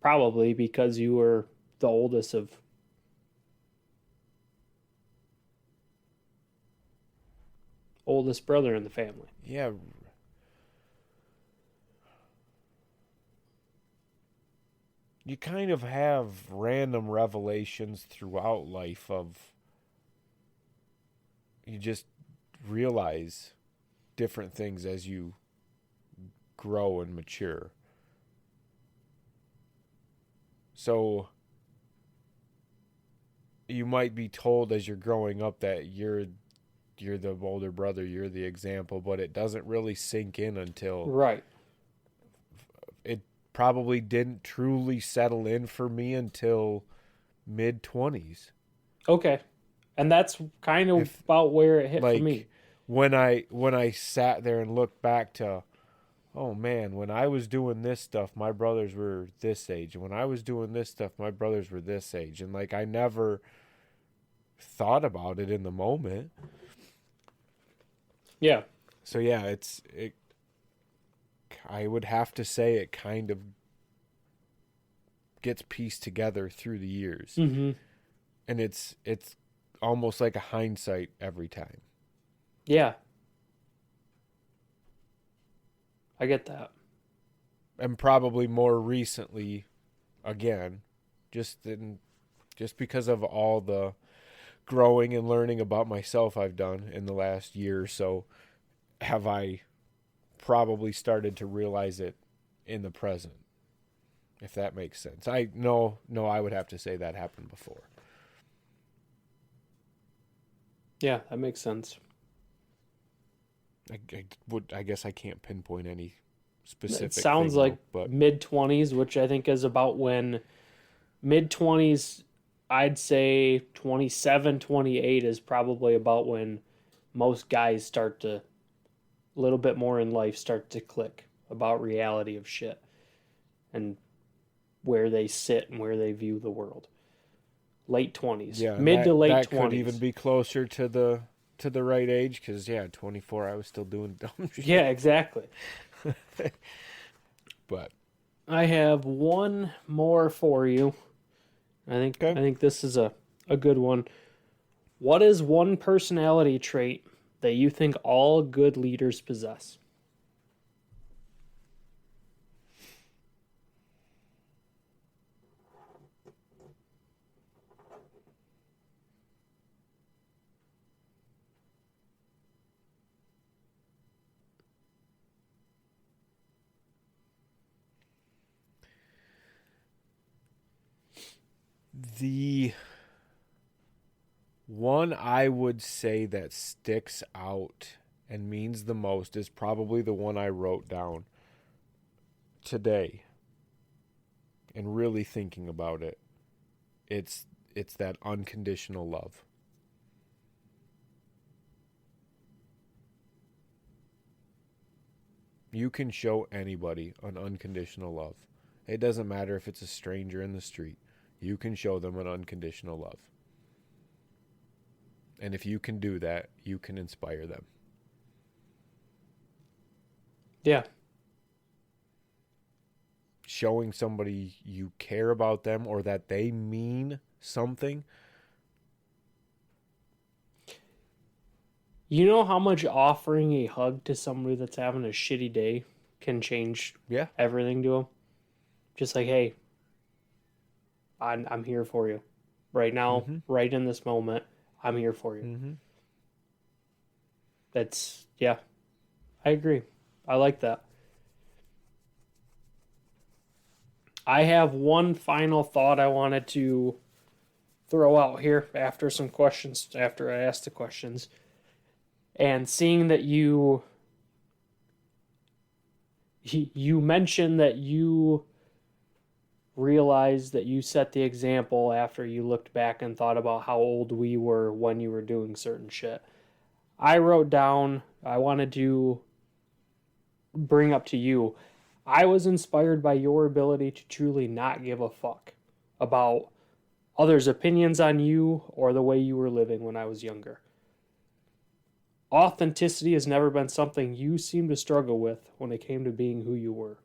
probably because you were the oldest of. Oldest brother in the family. Yeah, you kind of have random revelations throughout life of you just realize different things as you grow and mature. So you might be told as you're growing up that you're you're the older brother, you're the example, but it doesn't really sink in until Right. it probably didn't truly settle in for me until mid 20s. Okay. And that's kind of If about where it hit for me. like when I sat there and looked back to, oh man, when I was doing this stuff, my brothers were this age, and when I was doing this stuff, my brothers were this age, and like I never thought about it in the moment. Yeah. So yeah, I would have to say it kind of gets pieced together through the years. Mm-hmm. And it's almost like a hindsight every time. Yeah. I get that. And probably more recently again, just because of all the growing and learning about myself I've done in the last year or so, have I probably started to realize it in the present, if that makes sense. I would have to say that happened before. Yeah, that makes sense. I guess I can't pinpoint any It specific sounds thing like though, but mid 20s, which I think is about when mid 20s, I'd say 27, 28 is probably about when most guys start to, a little bit more in life, start to click about reality of shit and where they sit and where they view the world. Late 20s, yeah, and mid to that late that could even 20s. be closer to the right age, because yeah, 24 I was still doing dumb Yeah, shit. exactly. But I have one more for you. I okay. think this is a good one. What is one personality trait that you think all good leaders possess? The one I would say that sticks out and means the most is probably the one I wrote down today and really thinking about it. It's it's that unconditional love. You can show anybody an unconditional love. It doesn't matter if it's a stranger in the street. You can show them an unconditional love. And if you can do that, you can inspire them. Yeah. Showing somebody you care about them or that they mean something. You know how much offering a hug to somebody that's having a shitty day can change Yeah. everything to them? Just like, hey, I'm here for you. Right now, Mhm. right in this moment, I'm here for you. Mhm. That's, yeah, I agree. I like that. I have one final thought I wanted to throw out here after some questions, after I asked the questions. And seeing that you mentioned that you realized that you set the example after you looked back and thought about how old we were when you were doing certain shit. I wrote down, I wanted to bring up to you, I was inspired by your ability to truly not give a fuck about others' opinions on you or the way you were living when I was younger. Authenticity has never been something you seem to struggle with when it came to being who you were.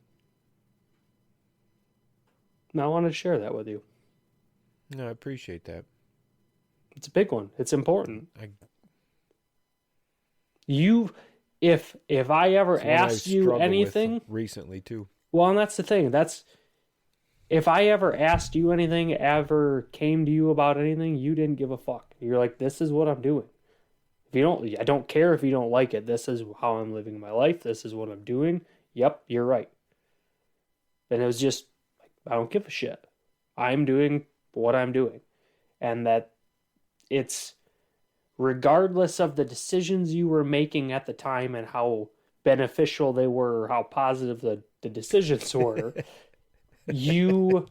Now I want to share that with you. No, I appreciate that. It's a big one. It's important. I You if I ever It's one I've asked you struggled with anything, recently too. well, and that's the thing. That's if I ever asked you anything, ever came to you about anything, you didn't give a fuck. You're like, this is what I'm doing. If you don't, I don't care if you don't like it. This is how I'm living my life. This is what I'm doing. Yep, you're right. And it was just, I don't give a shit. I'm doing what I'm doing. And that it's regardless of the decisions you were making at the time and how beneficial they were or how positive the decisions were, you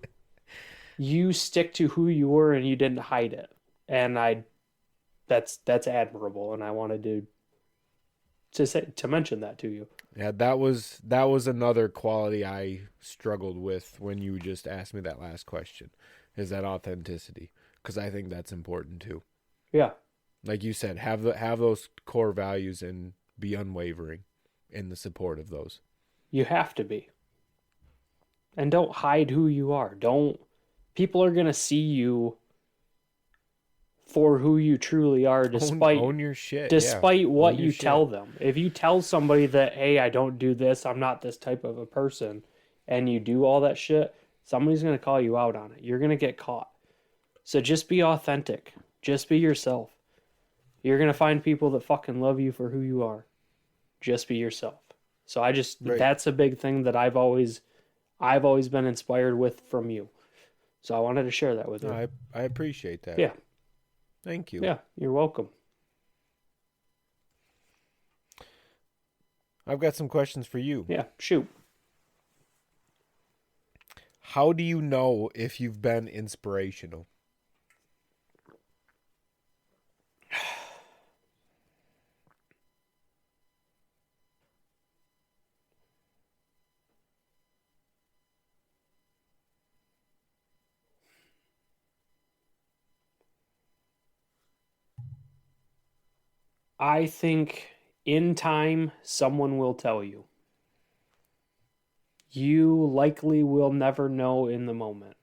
you stick to who you were and you didn't hide it. And that's admirable, and I wanted to mention that to you. Yeah, that was another quality I struggled with when you just asked me that last question, is that authenticity, because I think that's important too. Yeah, Like you said, have those core values and be unwavering in the support of those. you have to be. And don't hide who you are. Don't People are going to see you for who you truly are Own your shit. Yeah, despite own what your you tell shit. them. If you tell somebody that, hey, I don't do this, I'm not this type of a person, and you do all that shit, somebody's going to call you out on it. You're going to get caught. So just be authentic. Just be yourself. You're going to find people that fucking love you for who you are. Just be yourself. So Right. that's a big thing that I've always been inspired with from you. So I wanted to share that with No, you. I appreciate that. Yeah. Thank you. Yeah. You're welcome. I've got some questions for you. Yeah. Shoot. How do you know if you've been inspirational? I think in time, someone will tell you. You likely will never know in the moment.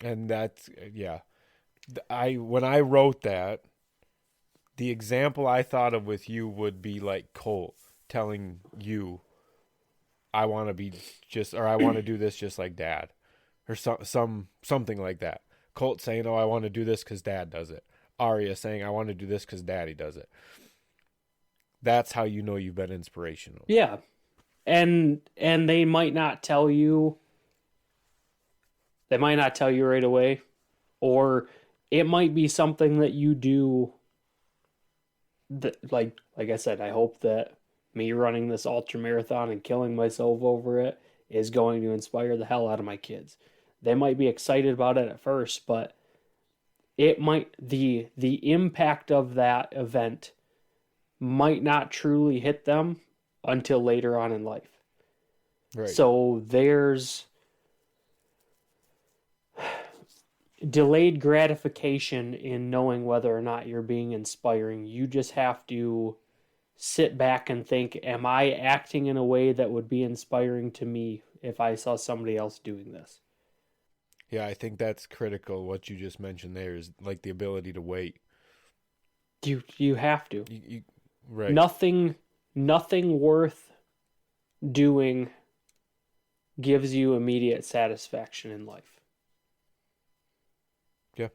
And that's yeah. I when I wrote that, the example I thought of with you would be like Colt telling you, "I want to be just," or "I want to do this just like Dad," or something like that. Colt saying, "Oh, I want to do this because Dad does it." Arya saying, "I want to do this because Daddy does it." That's how you know you've been inspirational. Yeah. And they might not tell you. They might not tell you right away, or it might be something that you do that, like I said, I hope that me running this ultra marathon and killing myself over it is going to inspire the hell out of my kids. They might be excited about it at first, but it might the impact of that event might not truly hit them until later on in life. Right. So there's delayed gratification in knowing whether or not you're being inspiring. You just have to sit back and think, am I acting in a way that would be inspiring to me if I saw somebody else doing this? Yeah, I think that's critical. What you just mentioned there is like the ability to wait. You have to. Right. Nothing worth doing gives you immediate satisfaction in life. Yeah.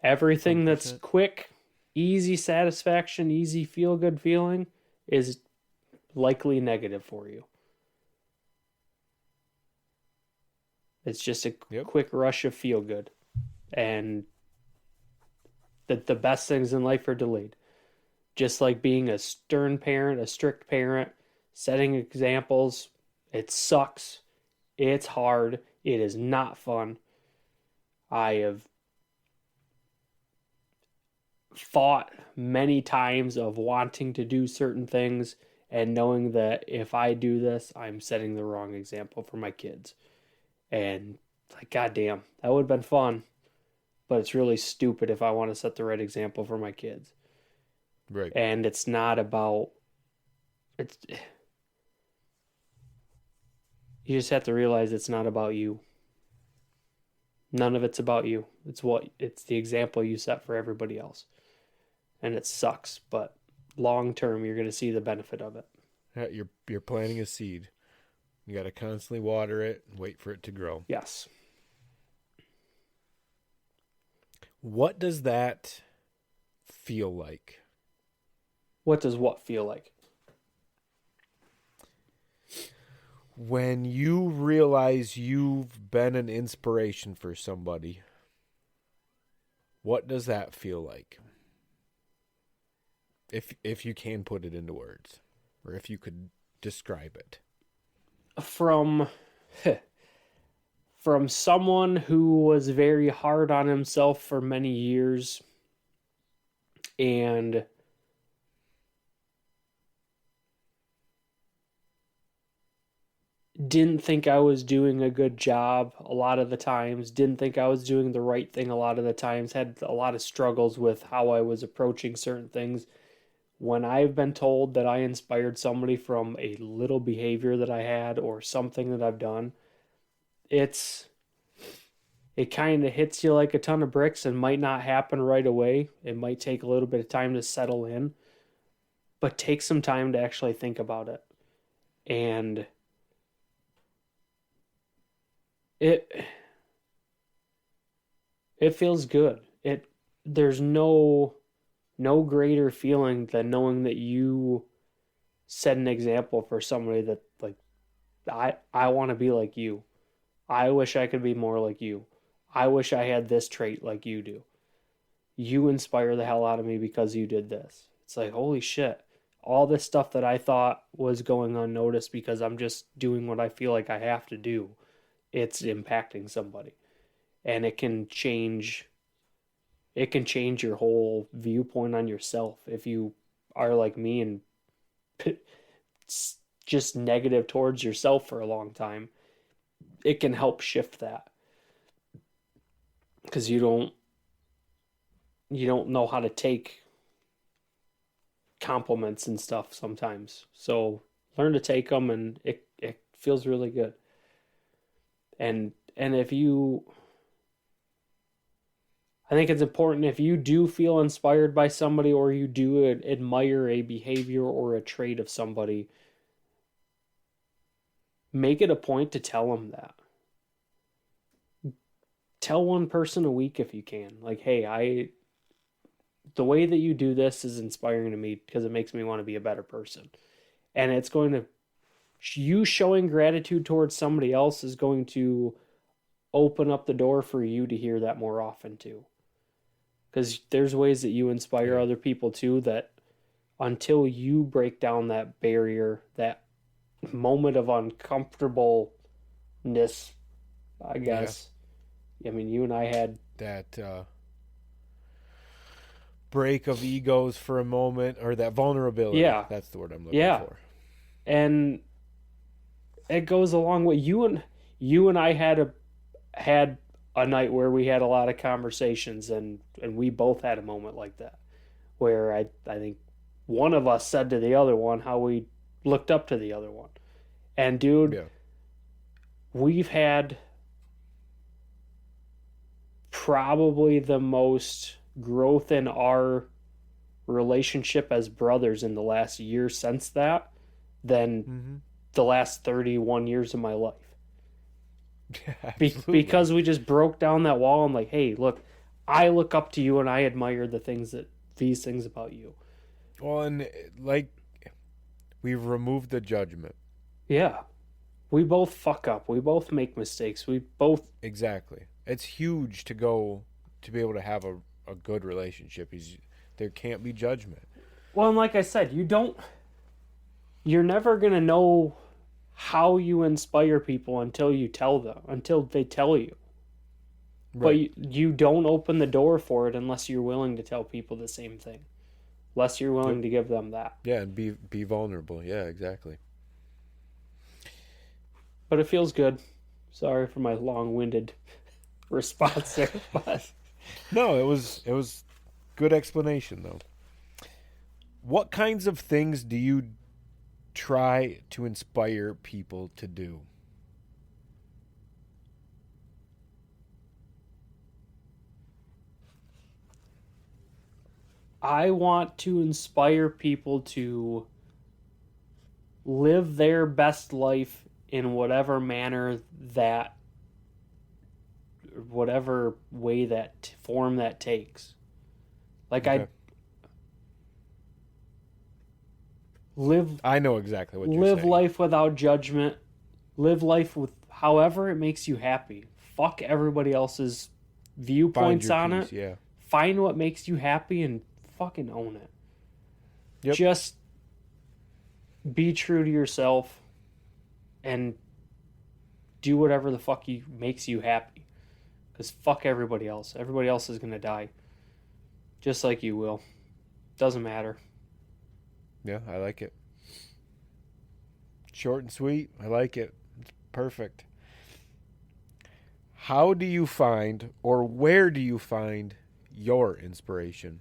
Everything that's 100%. quick, easy satisfaction, easy feel good feeling is likely negative for you. It's just a Yep. quick rush of feel good. And the best things in life are delayed. Just like being a stern parent, a strict parent, setting examples, it sucks. It's hard. It is not fun. I have thought many times of wanting to do certain things and knowing that if I do this, I'm setting the wrong example for my kids. And like, goddamn, that would have been fun, but it's really stupid if I want to set the right example for my kids. Right. And it's not about it's you just have to realize it's not about you. None of it's about you. It's the example you set for everybody else. And it sucks, but long term you're going to see the benefit of it. Yeah, you're planting a seed. You got to constantly water it and wait for it to grow. Yes. What does that feel like? What does what feel like? When you realize you've been an inspiration for somebody. What does that feel like? If you can put it into words, or if you could describe it. From from someone who was very hard on himself for many years and didn't think I was doing a good job a lot of the times, didn't think I was doing the right thing a lot of the times, had a lot of struggles with how I was approaching certain things. When I've been told that I inspired somebody from a little behavior that I had or something that I've done, it's it kind of hits you like a ton of bricks and might not happen right away. It might take a little bit of time to settle in, but take some time to actually think about it. And it it feels good. It there's no greater feeling than knowing that you set an example for somebody that like I want to be like you. I wish I could be more like you. I wish I had this trait like you do. You inspire the hell out of me because you did this. It's like, holy shit. All this stuff that I thought was going unnoticed because I'm just doing what I feel like I have to do, it's impacting somebody. And it can change your whole viewpoint on yourself if you are like me and just negative towards yourself for a long time. It can help shift that because you don't know how to take compliments and stuff sometimes. So learn to take them, and it feels really good. And if you, I think it's important if you do feel inspired by somebody or you do admire a behavior or a trait of somebody, make it a point to tell them that. Tell one person a week if you can. Like, hey, the way that you do this is inspiring to me because it makes me want to be a better person. And it's going to, you showing gratitude towards somebody else is going to open up the door for you to hear that more often too. Because there's ways that you inspire Yeah. other people too that until you break down that barrier, that moment of uncomfortableness, I Yeah. guess. I mean, you and I had, That break of egos for a moment, or that vulnerability. yeah, That's the word I'm looking yeah. for. And it goes along with you and I had a night where we had a lot of conversations and we both had a moment like that where I think one of us said to the other one how we looked up to the other one. And dude, Yeah. we've had probably the most growth in our relationship as brothers in the last year since that than Mm-hmm. the last 31 years of my life. Yeah, absolutely. Because we just broke down that wall and like, hey, look, I look up to you and I admire these things about you. Well, and like we've removed the judgment. Yeah. We both fuck up. We both make mistakes. We both Exactly. It's huge to be able to have a good relationship. Is there can't be judgment. well, and like I said, you're never going to know how you inspire people until they tell you. But Right. you don't open the door for it unless you're willing to tell people the same thing. Unless you're Yep. willing to give them that. Yeah, and be vulnerable. Yeah, exactly. But it feels good. Sorry for my long-winded response there, but No, it was good explanation though. What kinds of things do you try to inspire people to do? I want to inspire people to live their best life in whatever manner that whatever way that form that takes. Like I Okay. live I know exactly what you're live saying. life without judgment, live life with however it makes you happy. Fuck everybody else's Find viewpoints your on peace, it. yeah. find what makes you happy and fucking own it. Yep. Just be true to yourself and do whatever the fuck makes you happy. Because fuck everybody else. Everybody else is going to die. Just like you will. Doesn't matter. Yeah, I like it. Short and sweet. I like it. It's perfect. How do you find, or where do you find your inspiration?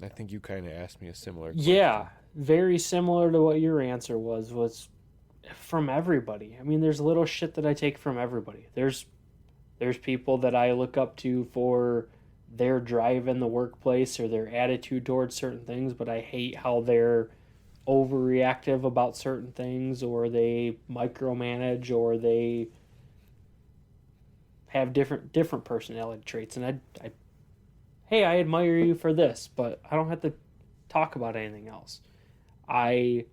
I think you kind of asked me a similar question. Yeah, very similar to what your answer was from everybody. I mean, there's little shit that I take from everybody. There's people that I look up to for their drive in the workplace or their attitude towards certain things, but I hate how they're overreactive about certain things, or they micromanage, or they have different personality traits. And hey, I admire you for this, but I don't have to talk about anything else. I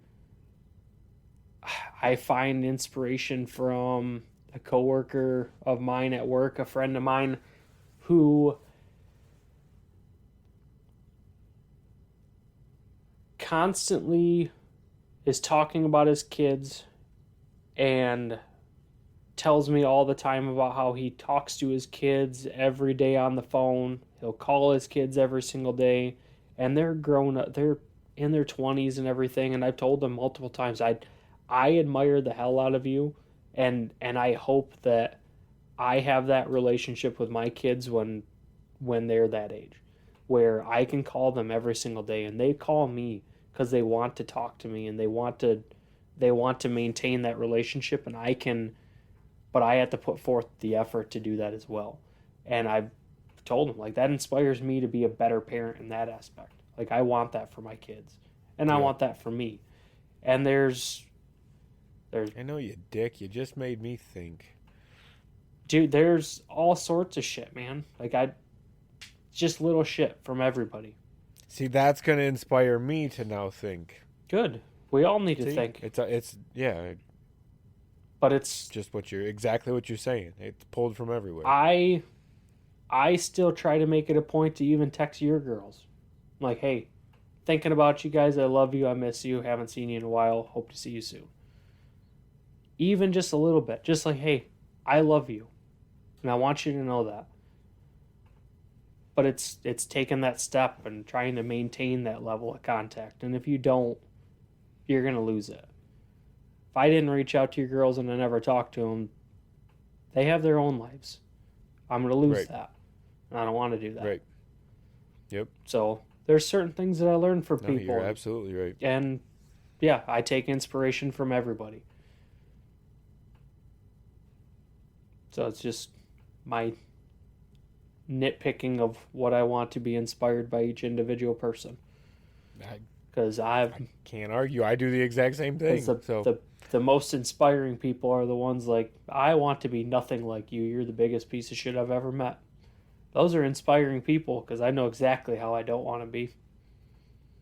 find inspiration from a coworker of mine at work, a friend of mine who constantly is talking about his kids and tells me all the time about how he talks to his kids every day on the phone. He'll call his kids every single day, and they're grown up. They're in their 20s and everything, and I've told them multiple times, I admire the hell out of you, and I hope that I have that relationship with my kids when they're that age, where I can call them every single day and they call me because they want to talk to me and they want to maintain that relationship, and I can, but I have to put forth the effort to do that as well. And I've told them, like, that inspires me to be a better parent in that aspect. Like, I want that for my kids, and I want that for me. And there's I know you dick. You just made me think. Dude, there's all sorts of shit, man. Like, just little shit from everybody. See, that's going to inspire me to now think. Good. We all need to think. It's yeah. But it's just exactly what you're saying. It's pulled from everywhere. I still try to make it a point to even text your girls. I'm like, hey, thinking about you guys. I love you. I miss you. Haven't seen you in a while. Hope to see you soon. Even just a little bit. Just like, hey, I love you. And I want you to know that. But it's taking that step and trying to maintain that level of contact. And if you don't, you're going to lose it. If I didn't reach out to your girls and I never talked to them, they have their own lives. I'm going to lose that. And I don't want to do that. Right. Yep. So there's certain things that I learned from people. You're absolutely right. And yeah, I take inspiration from everybody. So it's just my nitpicking of what I want to be inspired by each individual person. Because I can't argue. I do the exact same thing. The most inspiring people are the ones like, I want to be nothing like you. You're the biggest piece of shit I've ever met. Those are inspiring people because I know exactly how I don't want to be.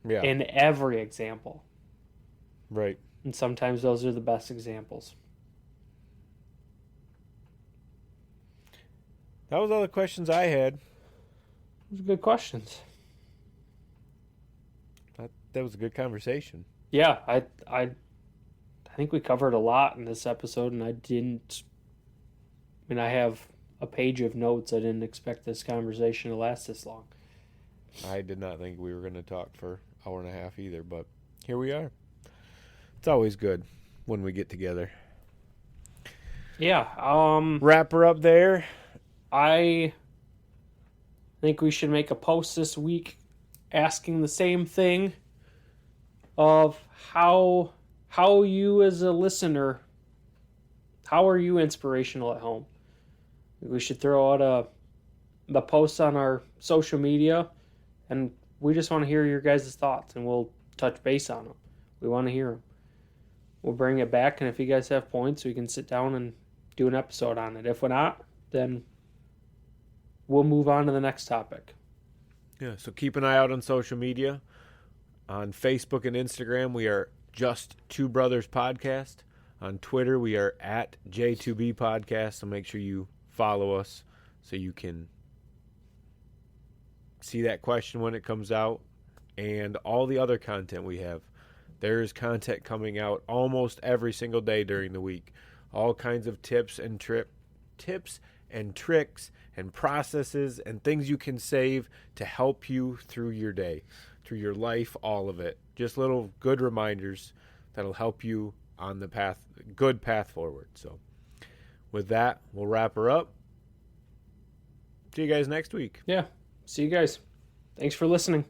Yeah. In every example. Right. And sometimes those are the best examples. That was all the questions I had. Those are good questions. That was a good conversation. Yeah, I think we covered a lot in this episode, and I have a page of notes. I didn't expect this conversation to last this long. I did not think we were going to talk for an hour and a half either, but here we are. It's always good when we get together. Yeah. Wrap her up there. I think we should make a post this week asking the same thing of how you as a listener, how are you inspirational at home? We should throw out the post on our social media, and we just want to hear your guys' thoughts, and we'll touch base on them. We want to hear them. We'll bring it back, and if you guys have points, we can sit down and do an episode on it. If we're not, then we'll move on to the next topic. Yeah, so keep an eye out on social media. On Facebook and Instagram, we are Just Two Brothers Podcast. On Twitter, we are at J2B Podcast, so make sure you follow us so you can see that question when it comes out and all the other content we have. There's content coming out almost every single day during the week. All kinds of tips and tricks and processes and things you can save to help you through your day, through your life, all of it. Just little good reminders that'll help you on the good path forward. So with that, we'll wrap her up. See you guys next week. Yeah. See you guys. Thanks for listening.